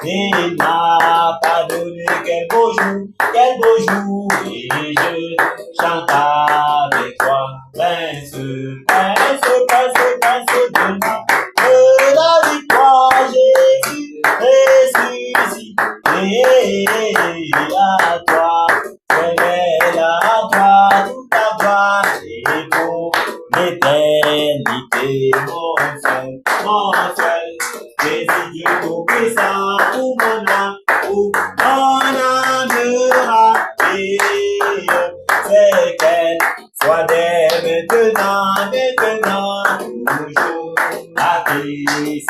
il m'a pardonné, quel beau jour, et je chante avec toi, prince de la victoire, Jésus ressuscité, à toi, seule est la gloire, toute la gloire, et pour l'éternité, mon seul, Jésus Dieu tout-puissant, pour mon âme raille, c'est qu'elle soit dès maintenant, toujours, à Christ,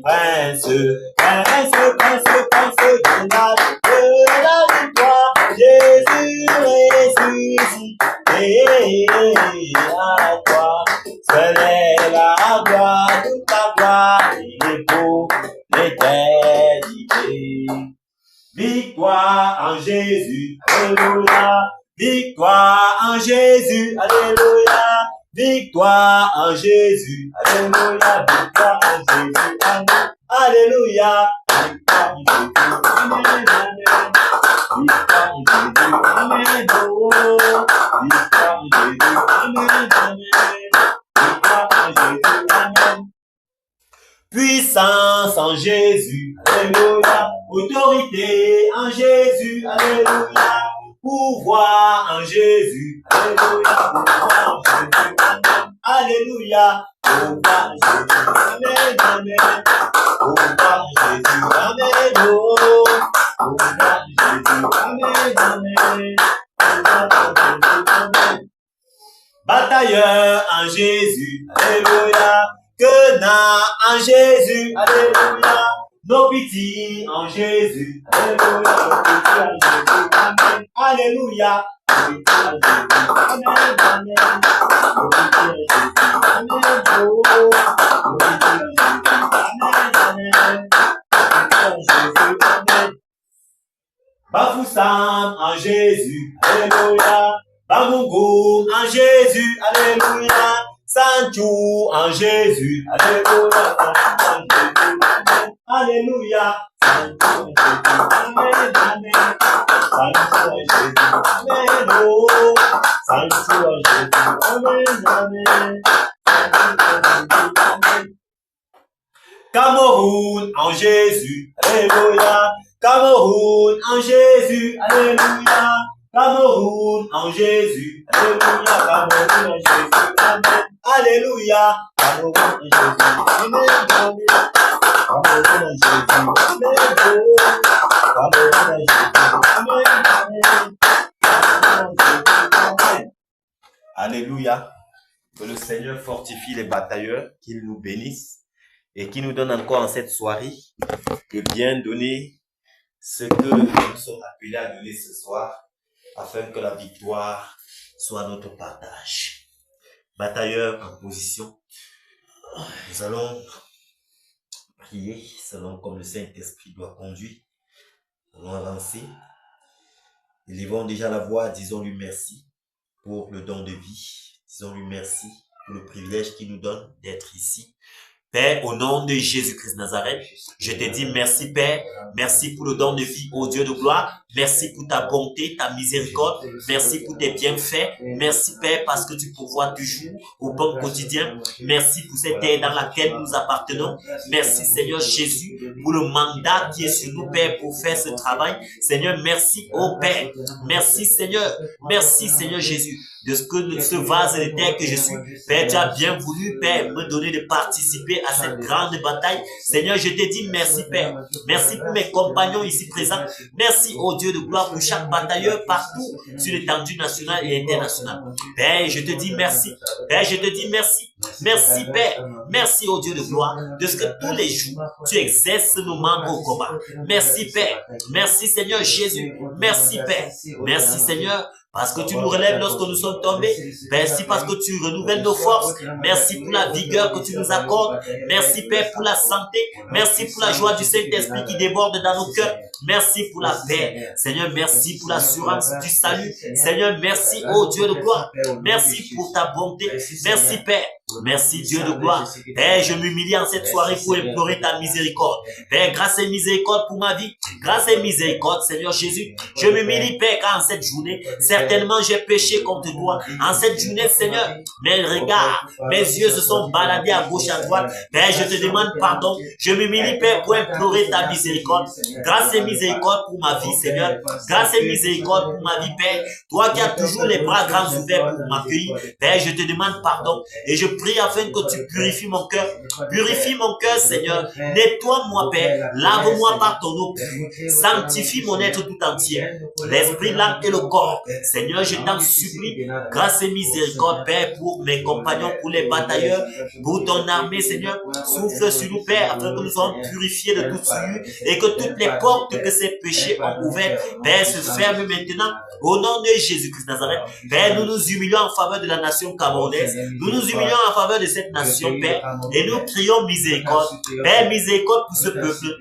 prince de la victoire, Jésus ressuscité, à toi, seule est la gloire, toute la gloire, et pour l'éternité. Victoire en Jésus, alléluia. Victoire en Jésus, alléluia. Victoire en Jésus, alléluia. Victoire en Jésus, alléluia. Victoire en Jésus, amen, amen. Victoire en Jésus, amen, oh. Victoire en Jésus, amen, amen. Victoire en Jésus, amen. Puissance en Jésus, alléluia. Autorité en Jésus, alléluia. Pouvoir en Jésus, alléluia. Pouvoir en Jésus, amen, alléluia. Pouvoir en Jésus, amen, amen. Pouvoir en Jésus, amen, oh. Pouvoir en Jésus, amen, amen. Pouvoir en Jésus, amen. Batailleur en Jésus, alléluia. Quenard en Jésus, alléluia. Nos pitiés en Jésus, alléluia. Nos pitiés en Jésus, amen, alléluia. Nos pitiés en Jésus, amen, amen. Nos pitiés en Jésus, amen, oh. Nos pitiés en Jésus, amen, amen. Bafoussam en Jésus, alléluia. Bamungu en Jésus, alléluia. Sanchou en Jésus, alléluia. Alléluia. Sanchou en Jésus, amen, amen. Sanchou en Jésus, amen, oh. Sanchou en Jésus, amen, amen. Cameroun en Jésus, alléluia. Cameroun en Jésus, alléluia. Cameroun en Jésus, alléluia. Cameroun en Jésus, amen, alléluia. Cameroun en Jésus, amen, amen. Cameroun en Jésus, amen, oh. Cameroun en Jésus, amen, amen. Alléluia. Que le Seigneur fortifie les batailleurs, qu'il nous bénisse et qu'il nous donne encore en cette soirée de bien donner ce que nous sommes appelés à donner ce soir, afin que la victoire soit notre partage. Batailleurs en position, nous allons prier selon comme le Saint-Esprit doit conduire. Nous allons avancer. Élevons déjà la voix, disons-lui merci pour le don de vie. Disons-lui merci pour le privilège qu'il nous donne d'être ici. Père, au nom de Jésus-Christ de Nazareth, je te dis merci Père, merci pour le don de vie, ô Dieu de gloire, merci pour ta bonté, ta miséricorde, merci pour tes bienfaits, merci Père parce que tu pourvois toujours au bon quotidien, merci pour cette terre dans laquelle nous appartenons, merci Seigneur Jésus pour le mandat qui est sur nous Père pour faire ce travail, Seigneur merci ô Père, merci Seigneur Jésus, de ce vase de terre que je suis, Père tu as bien voulu Père me donner de participer à cette grande bataille. Seigneur, je te dis merci Père. Merci pour mes compagnons ici présents. Merci au Dieu de gloire pour chaque batailleur partout sur l'étendue nationale et internationale. Père, je te dis merci. Père, je te dis merci. Merci Père. Merci au Dieu de gloire de ce que tous les jours tu exerces nos membres au combat. Merci Père. Merci Seigneur Jésus. Merci Père. Merci Seigneur. Parce que tu nous relèves lorsque nous sommes tombés. Merci parce que tu renouvelles nos forces. Merci pour la vigueur que tu nous accordes. Merci Père pour la santé. Merci pour la joie du Saint-Esprit qui déborde dans nos cœurs. Merci pour la paix. Seigneur, merci pour l'assurance du salut. Seigneur, merci ô Dieu de gloire. Merci pour ta bonté. Merci Père. Merci Dieu de gloire. Père, je m'humilie en cette soirée pour implorer ta miséricorde. Père, grâce et miséricorde pour ma vie. Grâce et miséricorde, Seigneur Jésus. Je m'humilie, Père, car en cette journée, certainement j'ai péché contre toi. En cette journée, Seigneur, mes regards, mes yeux se sont baladés à gauche, à droite. Père, je te demande pardon. Je m'humilie, Père, pour implorer ta miséricorde. Grâce et miséricorde pour ma vie, Seigneur. Grâce et miséricorde pour ma vie, Père. Toi qui as toujours les bras grands ouverts pour m'accueillir. Père, je te demande pardon. Et je prie afin que tu purifies mon cœur. Purifie mon cœur, Seigneur. Nettoie-moi, Père. Lave-moi par ton eau. Sanctifie mon être tout entier. L'esprit, l'âme et le corps. Seigneur, je t'en supplie. Grâce et miséricorde, Père, pour mes compagnons, pour les batailleurs, pour ton armée, Seigneur. Souffle sur nous, Père, afin que nous soyons purifiés de toute souillure et que toutes les portes que ces péchés ont ouvertes, Père, se ferment maintenant. Au nom de Jésus-Christ de Nazareth. Père, nous nous humilions en faveur de la nation camerounaise. Nous nous humilions en faveur de cette nation, Père. Et nous crions miséricorde. Père, miséricorde pour ce peuple.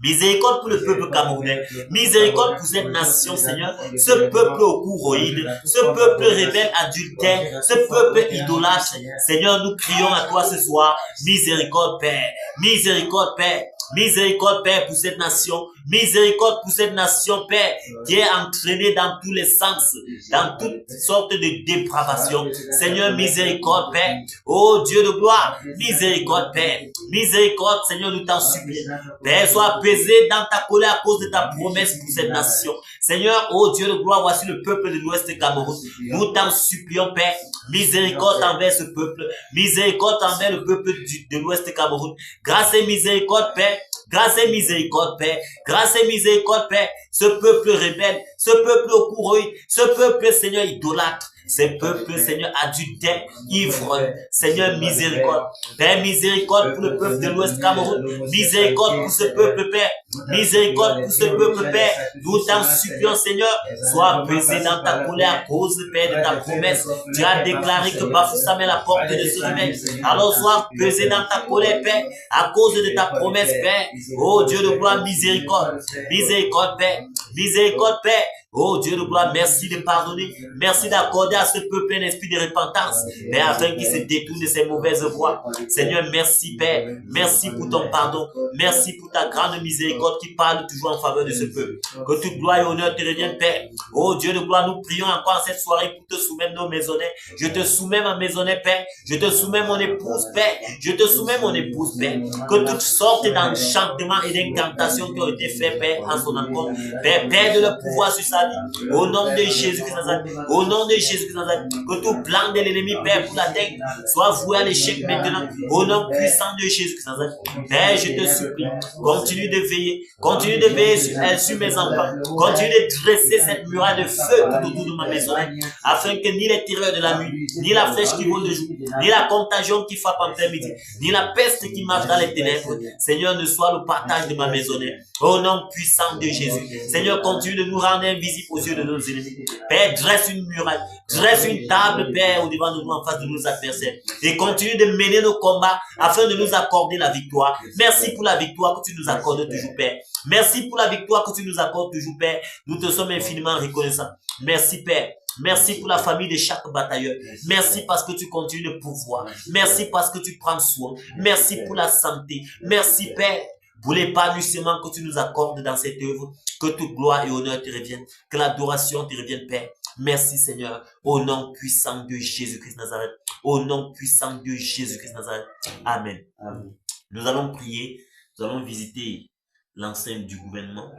Miséricorde pour le peuple camerounais. Miséricorde pour cette nation, Seigneur. Ce peuple au courroïde. Ce peuple rebelle adultère. Ce peuple idolâtre. Seigneur, nous crions à toi ce soir. Miséricorde, Père. Miséricorde, Père. Miséricorde, Père, pour cette nation. Miséricorde pour cette nation, Père, qui est entraînée dans tous les sens, dans toutes sortes de dépravation. Seigneur, miséricorde, Père. Oh Dieu de gloire, miséricorde, Père. Miséricorde, Seigneur, nous t'en supplions. Père, sois apaisé dans ta colère à cause de ta promesse pour cette nation. Seigneur, oh Dieu de gloire, voici le peuple de l'Ouest Cameroun. Nous t'en supplions, Père. Miséricorde envers ce peuple. Miséricorde envers le peuple de l'Ouest Cameroun. Grâce et miséricorde, Père. Grâce et miséricorde, Père. Grâce et miséricorde, Père. Ce peuple rebelle, ce peuple au courroïde, ce peuple, Seigneur, idolâtre. Ces peuples, Seigneur, adultères, ivres, Seigneur, miséricorde. Père, miséricorde pour le peuple de l'Ouest Cameroun. Miséricorde pour ce peuple, Père. Miséricorde pour ce peuple, Père. Nous t'en supplions, Seigneur. Sois apaisé dans ta colère à cause, Père, de ta promesse. Tu as déclaré que Bafoussam est la porte de ce remède. Alors sois apaisé dans ta colère, Père, à cause de ta promesse, Père. Oh Dieu de gloire, miséricorde. Miséricorde, Père. Miséricorde, Père. Oh Dieu de gloire, merci de pardonner. Merci d'accorder à ce peuple un esprit de repentance, Père, afin qu'il se détourne de ses mauvaises voies. Seigneur, merci, Père. Merci pour ton pardon. Merci pour ta grande miséricorde qui parle toujours en faveur de ce peuple. Que toute gloire et honneur te reviennent, Père. Oh Dieu de gloire, nous prions encore en cette soirée pour te soumettre nos maisonnets. Je te soumets ma maisonnée, Père. Je te soumets mon épouse, Père. Je te soumets mon épouse, Père. Que toutes sortes d'enchantements et d'incantations qui ont été faits, Père, en son encontre, Père, perdent le pouvoir sur sa vie. Au nom de Jésus-Christ Nazareth. Au nom de Jésus-Christ Nazareth. Que tout plan de l'ennemi, Père, pour l'atteindre, soit voué à l'échec maintenant. Au nom puissant de Jésus-Christ Nazareth. Père, je te supplie. Continue de veiller. Continue de veiller sur mes enfants. Continue de dresser cette muraille de feu tout autour de ma maison. Afin que ni les terreurs de la nuit, ni la flèche qui vole de jour, ni la contagion qui frappe en plein midi, ni la peste qui marche dans les ténèbres, Seigneur, ne soit le partage de ma maisonnée. Au nom puissant de Jésus. Seigneur, continue de nous rendre invisibles aux yeux de nos ennemis. Père, dresse une muraille, dresse une table, Père, au devant de nous, en face de nos adversaires. Et continue de mener nos combats afin de nous accorder la victoire. Merci pour la victoire que tu nous accordes toujours, Père. Merci pour la victoire que tu nous accordes toujours, Père. Nous te sommes infiniment reconnaissants. Merci, Père. Merci pour la famille de chaque batailleur. Merci parce que tu continues de pouvoir. Merci parce que tu prends soin. Merci pour la santé. Merci, Père, pour l'épanouissement que tu nous accordes dans cette œuvre. Que toute gloire et honneur te reviennent. Que l'adoration te revienne, Père. Merci, Seigneur. Au nom puissant de Jésus-Christ Nazareth. Au nom puissant de Jésus-Christ Nazareth. Amen. Amen. Nous allons prier. Nous allons visiter l'enceinte du gouvernement.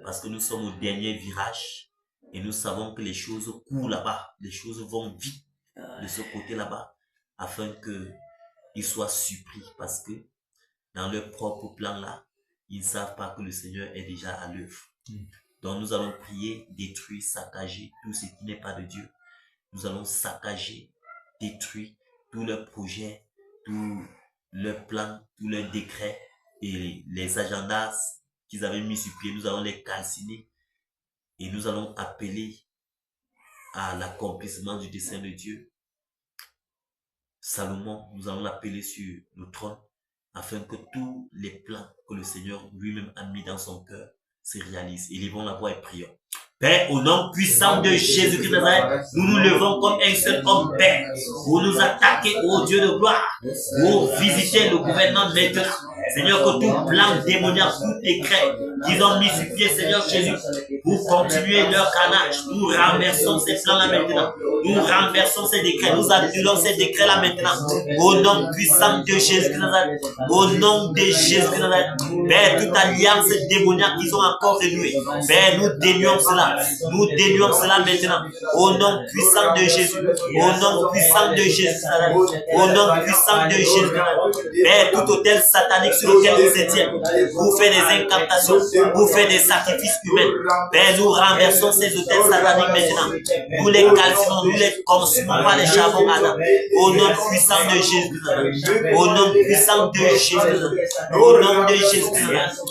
Parce que nous sommes au dernier virage. Et nous savons que les choses courent là-bas. Les choses vont vite de ce côté là-bas. Afin qu'ils soient surpris. Parce que dans leur propre plan là, ils ne savent pas que le Seigneur est déjà à l'œuvre. Donc nous allons prier, détruire, saccager tout ce qui n'est pas de Dieu. Nous allons saccager, détruire tous leurs projets, tous leurs plans, tous leurs décrets et les agendas qu'ils avaient mis sur pied. Nous allons les calciner. Et nous allons appeler à l'accomplissement du dessein de Dieu. Salomon, nous allons l'appeler sur le trône afin que tous les plans que le Seigneur lui-même a mis dans son cœur se réalisent. Élevons la voix et prions. Père, au nom puissant de Jésus-Christ de Nazareth, nous nous levons comme un seul homme, Père, pour nous attaquer au Dieu de gloire, pour visiter le gouvernement maintenant. Seigneur, que tout plan démoniaque, tout décret qu'ils ont mis sur pied, Seigneur Jésus, pour continuer leur carnage, nous renversons ces plans-là maintenant. Nous renversons ces décrets, nous annulons ces décrets-là maintenant. Au nom puissant de Jésus-Christ, au nom de Jésus-Christ, Père, toute alliance démoniaque qu'ils ont encore renouée, Père, nous dénuons cela. Nous dénuons cela maintenant. Au nom puissant de Jésus. Au nom puissant de Jésus. Au nom puissant de Jésus. Père, tout autel satanique sur lequel nous étions, pour faire des incantations, pour faire des sacrifices humains. Père, nous renversons ces autels sataniques maintenant. Nous les calcinons, nous les consumons par les charbons ardents. Au nom puissant de Jésus. Au nom puissant de Jésus. Au nom de Jésus.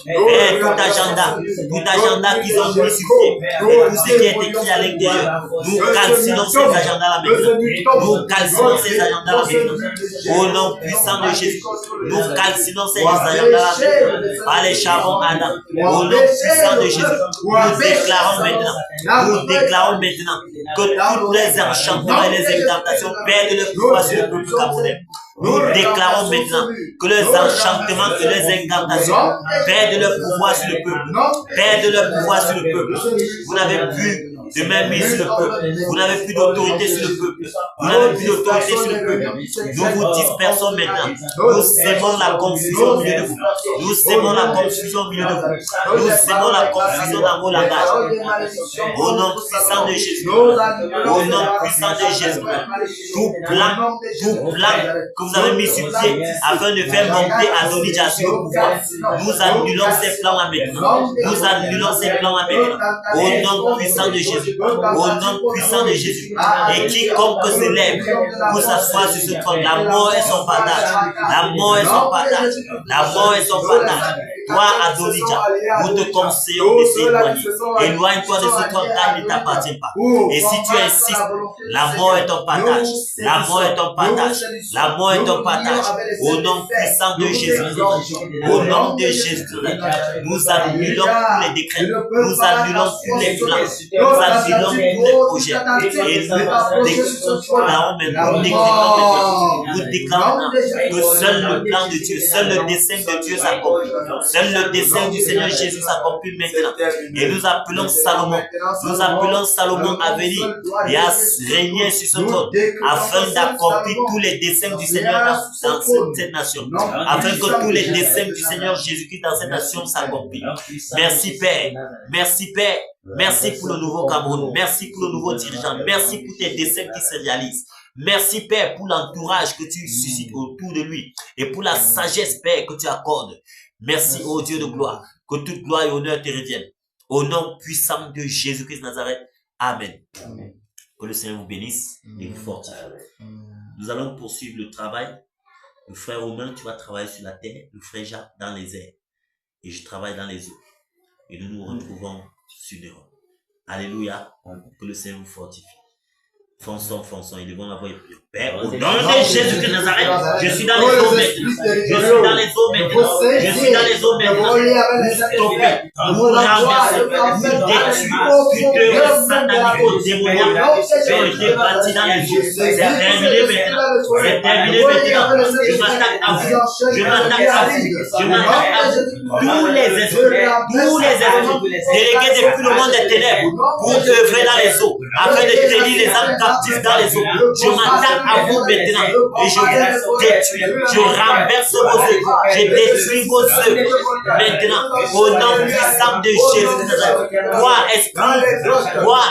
Père, tout agenda qu'ils ont mis sur pied, et tout ce qui est écrit à l'intérieur, nous calcinons ces agendas-là maintenant. Nous calcinons ces agendas-là maintenant. Au nom puissant de Jésus, nous calcinons ces agendas-là maintenant. Par les charbons ardents. Au nom puissant de Jésus, nous déclarons maintenant que tous les enchantements et les incantations perdent le pouvoir sur le peuple camerounais. Nous déclarons maintenant que les enchantements et les incantations perdent le pouvoir sur le peuple. Perdent le pouvoir sur le peuple. Vous n'avez plus de même mise sur le peuple. Vous n'avez plus d'autorité sur le peuple. Vous n'avez plus d'autorité sur le peuple. Nous vous dispersons maintenant. Nous sémons la confusion au milieu de vous. Nous sémons la confusion au milieu de vous. Nous sémons la confusion dans vos langages. Au nom puissant de Jésus. Au nom puissant de Jésus. Tout plan que vous avez mis sur pied afin de faire monter Adonijah sur le pouvoir. Nous annulons ces plans-là maintenant. Nous annulons ces plans-là maintenant. Au nom puissant de Jésus. Au nom puissant de Jésus. Et quiconque se lève pour s'asseoir sur ce trône, la mort est son partage. La mort est son partage. La mort est son partage. Toi, Adonija, nous te conseillons de s'éloigner. Éloigne-toi de ce toi car il ne t'appartient pas. Et si tu insistes, la mort est ton partage. La mort est ton partage. La mort est ton partage. Au nom puissant de Jésus. Au nom de Jésus. Nous annulons tous les décrets. Nous annulons tous les plans. Nous annulons tous les projets. Et nous déclarons que seul le plan de Dieu, seul le dessein de Dieu s'accomplit. Seul le dessein du Seigneur Jésus s'accomplit maintenant. Et nous appelons Salomon. Nous appelons Salomon à venir et à régner sur ce trône afin d'accomplir tous les desseins du Seigneur dans cette nation. Afin que tous les desseins du Seigneur Jésus-Christ dans cette nation s'accomplissent. Merci Père. Merci Père. Merci pour le nouveau Cameroun. Merci pour le nouveau dirigeant. Merci pour tes desseins qui se réalisent. Merci Père pour l'entourage que tu suscites autour de lui et pour la sagesse Père que tu accordes. Merci ô Dieu de gloire. Que toute gloire et honneur te reviennent. Au nom puissant de Jésus-Christ de Nazareth. Amen. Amen. Que le Seigneur vous bénisse et vous fortifie. Nous allons poursuivre le travail. Le frère Romain, tu vas travailler sur la terre. Le frère Jacques dans les airs. Et je travaille dans les eaux. Et nous nous retrouvons sur les rangs. Alléluia. Que le Seigneur vous fortifie. Fonçons, fonçons, et devant la voix et prions. Père, au nom de Jésus de Nazareth, je suis dans les eaux maintenant. Je suis dans les eaux maintenant. Je suis dans les eaux maintenant. Pour stopper, pour renverser, pour détruire, toute satanique démoniaque qui ont été bâtis dans les eaux. C'est terminé maintenant. C'est terminé maintenant. Je m'attaque à vous. Je m'attaque à vous. Je m'attaque à vous. Tous les esprits, délégués depuis le monde des ténèbres, pour œuvrer dans les eaux, afin de tenir les âmes captives dans les eaux. Je m'attaque à vous maintenant et je vous détruis. Je renverse vos œuvres. Je détruis vos œuvres maintenant au nom puissant de Jésus. Toi, esprit, toi,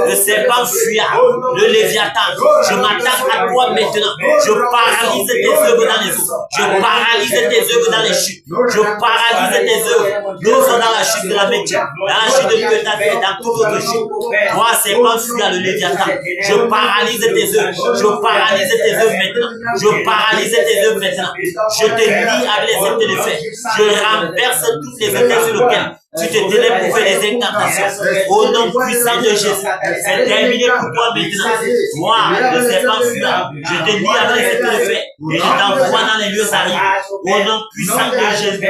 le serpent fuyard, le léviathan, je m'attaque à toi maintenant. Je paralyse tes œuvres dans les eaux. Je paralyse tes œuvres dans les chutes. Je paralyse tes œuvres. Nous sommes dans la chute de la métier, dans la chute de l'État et dans toute autre chute. Toi, serpent fuyard, le léviathan, je paralyse tes œuvres. Je paralyse tes œuvres maintenant. Je paralyse tes œuvres maintenant. Je te lie avec les épées de fer. Je renverse toutes les épées sur lesquelles tu te tenais pour faire des incantations. Au nom puissant de Jésus, c'est terminé pour toi maintenant. Moi, le serpent fuyard, je te lie avec les épées de fer et je t'envoie dans les lieux arides. Au nom puissant de Jésus.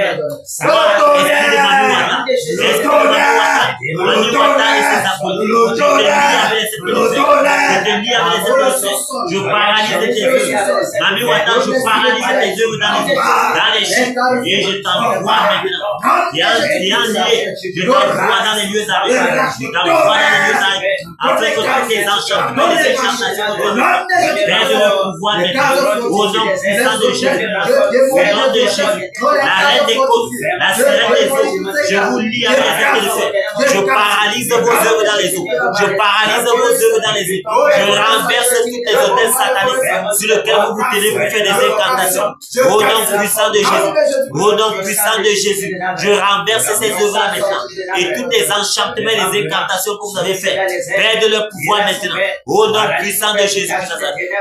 Moi, esprit de Maniwata, esprit de Maniwata, Maniwata et ses abonnés, je te lie avec les épées de fer. Je te lie avec les épées de fer. Je paralyse tes œuvres. Maniwata, je paralyse tes œuvres dans les chutes et je t'envoie maintenant. Je t'envoie dans les lieux arides. Je t'envoie dans les lieux arides. Afin que tous tes enchantements, les incantations perdent le pouvoir maintenant. Au nom puissant de Jésus. Au nom de Jésus. La reine des côtes, la sirène des eaux. Je vous lie avec les épées de fer. Je paralyse vos œuvres dans les eaux. Je paralyse vos œuvres dans les eaux. Je renverse toutes les hôtels sataniques sur lesquels vous vous tenez pour faire des incantations. Au nom puissant de Jésus. Au nom puissant de Jésus. Je renverse ces œuvres maintenant. Et tous les enchantements et les incantations que vous avez fait perdent leur pouvoir maintenant. Au nom puissant de Jésus.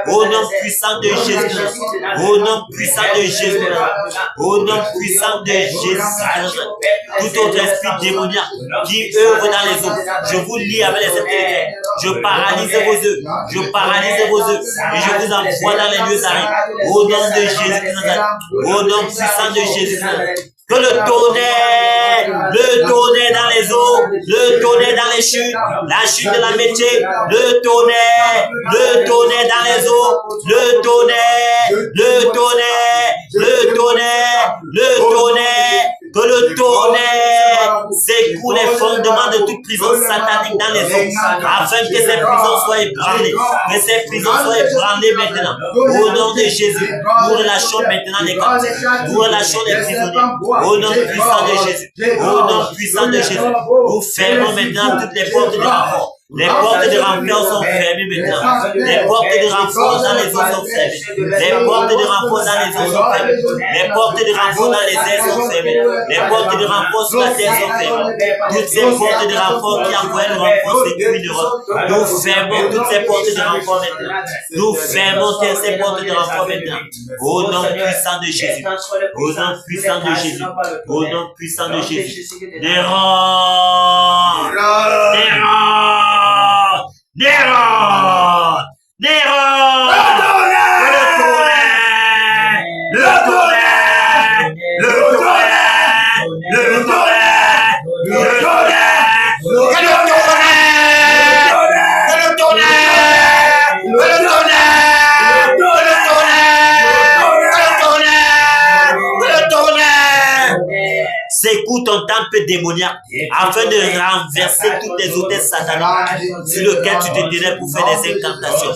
Au nom puissant de Jésus. Au nom puissant de Jésus. Au nom puissant de Jésus. Tout autre esprit démoniaque qui œuvre dans les eaux, je vous lie avec les épées. Je paralyse vos œuvres. Je paralyse vos œuvres. Et je vous envoie dans les lieux arides. Au nom de Jésus. Au nom puissant de Jésus. Que le tonnerre dans les eaux, le tonnerre dans les chutes, la chute de la métier, le tonnerre dans les eaux, le tonnerre, que le tonnerre secoue les fondements de toute prison satanique dans les eaux, afin que ces prisons soient ébranlées, maintenant, au nom de Jésus. Nous relâchons maintenant les captifs, nous relâchons les prisonniers, au nom puissant de Jésus, au nom puissant de Jésus. Nous fermons maintenant toutes les portes de la mort. Les portes de renfort sont fermées maintenant. Les portes de renfort dans les eaux sont fermées. Les portes de renfort dans les eaux sont fermées. Les portes de renfort dans les airs sont fermées. Les portes de renfort sur la terre sont fermées. Toutes ces portes de renfort qui envoient le renfort sécurisent l'Europe. Nous fermons toutes ces portes de renfort maintenant. Nous fermons ces portes de renfort maintenant. Au nom puissant de Jésus. Au nom puissant de Jésus. Au nom puissant de Jésus. Néron! Néron! Néron! Néron! Le tonnerre! Le tonnerre! Le tonnerre! Le tonnerre! Le tonnerre! Le secoue ton temple démoniaque afin de renverser toutes les hôtesses sataniques sur lesquelles tu te tenais pour faire des incantations.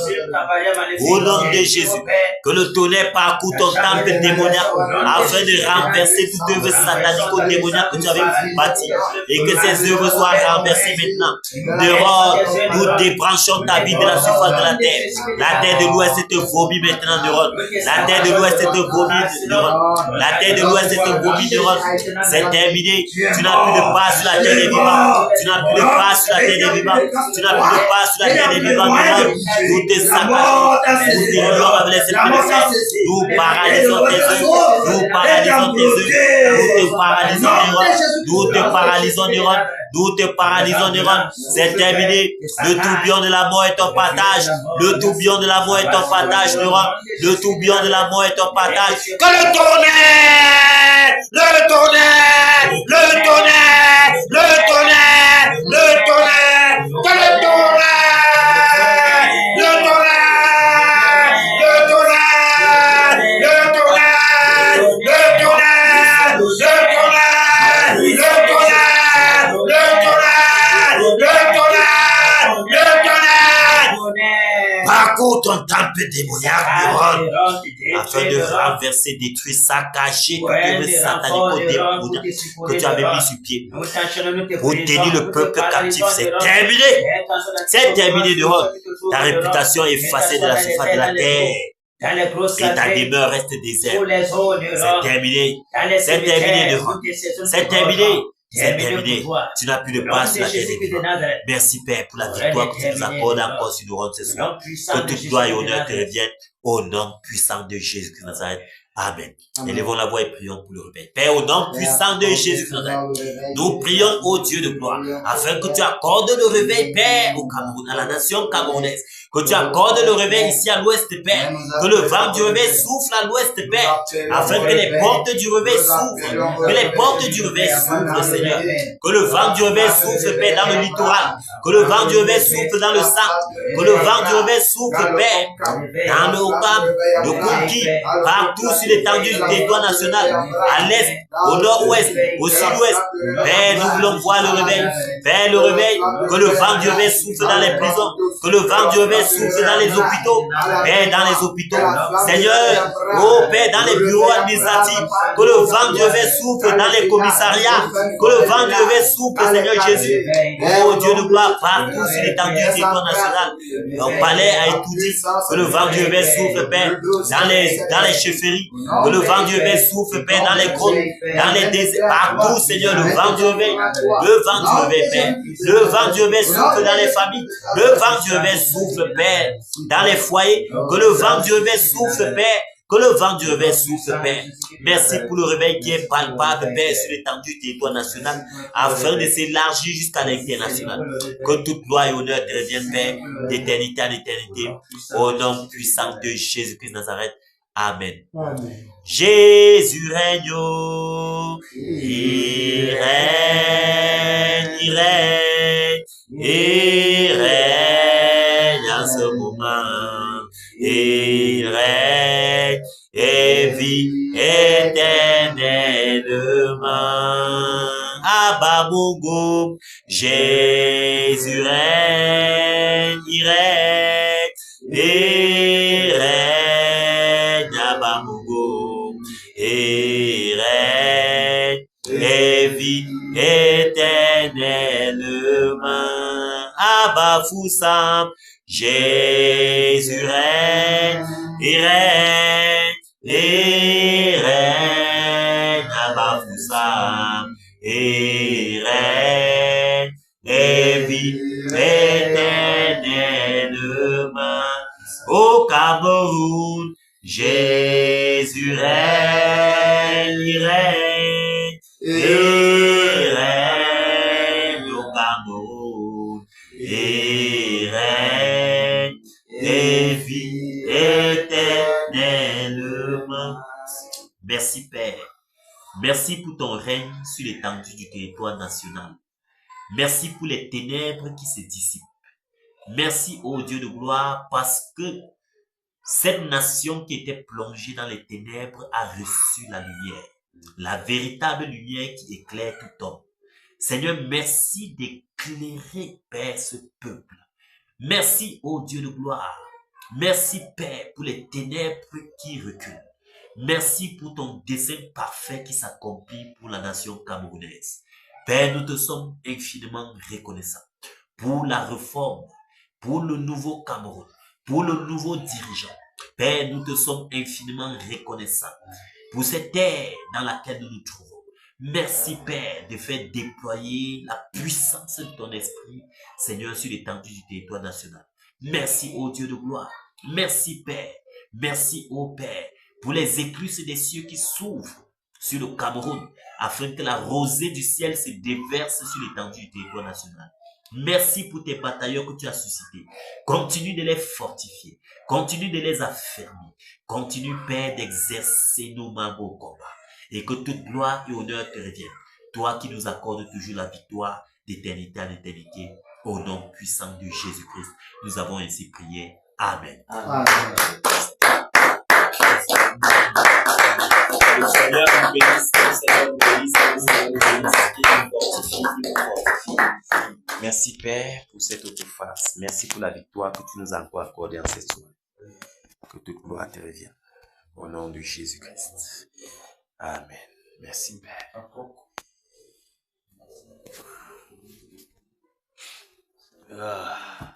Au nom de Jésus, que le tonnerre parcourt ton temple démoniaque afin de renverser toute œuvre satanique ou démoniaque que tu avais bâti et que ces œuvres soient renversées maintenant. Dehors, nous débranchons ta vie de la surface de la terre. La terre de l'ouest te vomit maintenant dehors. La terre de l'ouest te vomit dehors. La terre de l'ouest te vomit dehors. C'est terminé. Tu n'as plus de part sur la terre des vivants. Tu n'as plus de part sur la terre des vivants. Tu n'as plus de part sur la terre des vivants. Nous te saccageons. Nous t'ignorons avec les esprits de sang. Nous paralysons tes œuvres. Nous paralysons tes œuvres. Nous te paralysons Néron. Nous te paralysons Néron. Nous te paralysons Néron. C'est terminé. Le tourbillon de la mort est ton partage. Le tourbillon de la mort est ton partage Néron. Le tourbillon de la mort est ton partage. Que le tonnerre! Le tonnerre! Le tonnerre! Le tonnerre! Le tonnerre! Que le tonnerre! Le tonnerre! Le tonnerre! Le tonnerre! Le tonnerre! Le tonnerre! Le tonnerre! Le tonnerre! Le tonnerre! Le tonnerre! Parcours ton temple démoniaque, Néron, afin de renverser, détruire, saccager toute œuvre satanique au démoniaque que tu avais mis sur pied pour tenir le peuple captif. C'est terminé. C'est terminé, Néron. Ta réputation est effacée de la surface de la terre. Et ta demeure reste déserte. C'est terminé. C'est terminé, Néron. C'est terminé. C'est terminé. Tu n'as plus de part sur la terre des vivants. Merci, Père, pour la victoire que tu nous accordes encore sur nous ce soir. Que toute gloire et honneur te reviennent au nom puissant de Jésus-Christ de Nazareth. Amen. Élevons la voix et prions pour le réveil. Père, au nom puissant de Jésus-Christ de Nazareth, nous prions au Dieu de gloire, afin que tu accordes le réveil, Père, au Cameroun, à la nation camerounaise. Que tu accordes le réveil ici à l'ouest, Père. Que le vent du réveil souffle à l'ouest, Père. Afin que les portes du réveil s'ouvrent. Que les portes du réveil s'ouvrent, Seigneur. Que le vent du réveil souffle, Père, dans le littoral. Que le vent du réveil souffle dans le sang. Que le vent du réveil souffle, Père, dans le Okam, le Konki, partout sur l'étendue du territoire national, à l'est, au nord-ouest, au sud-ouest. Père, nous voulons voir le réveil. Père, le réveil. Que le vent du réveil souffle dans les prisons. Que le vent du réveil souffle dans les hôpitaux, Père, dans les hôpitaux, Seigneur, oh Père, dans les bureaux administratifs, que le vent du réveil souffle dans les commissariats, que le vent du réveil souffle, Seigneur Jésus, oh Dieu de gloire, partout sur l'étendue du territoire national, au palais à Etoudi, que le vent du réveil souffle, Père, dans les chefferies, que le vent du réveil souffle, Père, dans les grottes, dans les déserts, partout, Seigneur, le vent du réveil, Père, le vent du réveil souffle dans les familles, le vent du réveil souffle, Père, dans les foyers, que le vent du réveil souffle, Père, que le vent du réveil souffle, Père. Merci pour le réveil qui est palpable, Père, sur l'étendue du territoire national, afin de s'élargir jusqu'à l'international. Que toute gloire et honneur te revienne, Père, d'éternité en éternité, au nom puissant de Jésus-Christ de Nazareth. Amen. Amen. Jésus règne, il règne, il règne, il règne en ce moment, il règne et vit éternellement. Abba Mungu, Jésus règne, il règne, il règne, Abba Mungu, il règne et vit éternellement. Abba Bafoussam. Jésus règne et règne et règne à Bafoussam et règne et vit éternellement au Cameroun. Jésus règne, il règne et règne au Cameroun et règne et vit éternellement. Merci Père. Merci pour ton règne sur l'étendue du territoire national. Merci pour les ténèbres qui se dissipent. Merci, ô Dieu de gloire, parce que cette nation qui était plongée dans les ténèbres a reçu la lumière. La véritable lumière qui éclaire tout homme. Seigneur, merci d'éclairer, Père, ce peuple. Merci, ô Dieu de gloire. Merci, Père, pour les ténèbres qui reculent. Merci pour ton dessein parfait qui s'accomplit pour la nation camerounaise. Père, nous te sommes infiniment reconnaissants pour la réforme, pour le nouveau Cameroun, pour le nouveau dirigeant. Père, nous te sommes infiniment reconnaissants pour cette ère dans laquelle nous nous trouvons. Merci, Père, de faire déployer la puissance de ton esprit, Seigneur, sur l'étendue du territoire national. Merci, ô Dieu de gloire. Merci, Père. Merci, ô Père, pour les écluses des cieux qui s'ouvrent sur le Cameroun, afin que la rosée du ciel se déverse sur l'étendue du territoire national. Merci pour tes batailleurs que tu as suscités. Continue de les fortifier. Continue de les affermir. Continue, Père, d'exercer nos mains au combat. Et que toute gloire et honneur te reviennent. Toi qui nous accordes toujours la victoire d'éternité en éternité. Au nom puissant de Jésus-Christ, nous avons ainsi prié. Amen. Amen. Le Seigneur nous bénisse, le Seigneur nous bénisse, le Seigneur nous bénisse, il nous fortifie, il nous fortifie. Merci Père pour cette autre face. Merci pour la victoire que tu nous as encore accordée en cette soirée. Que toute gloire te revienne. Au nom de Jésus-Christ. Amen. Merci Père. Ah.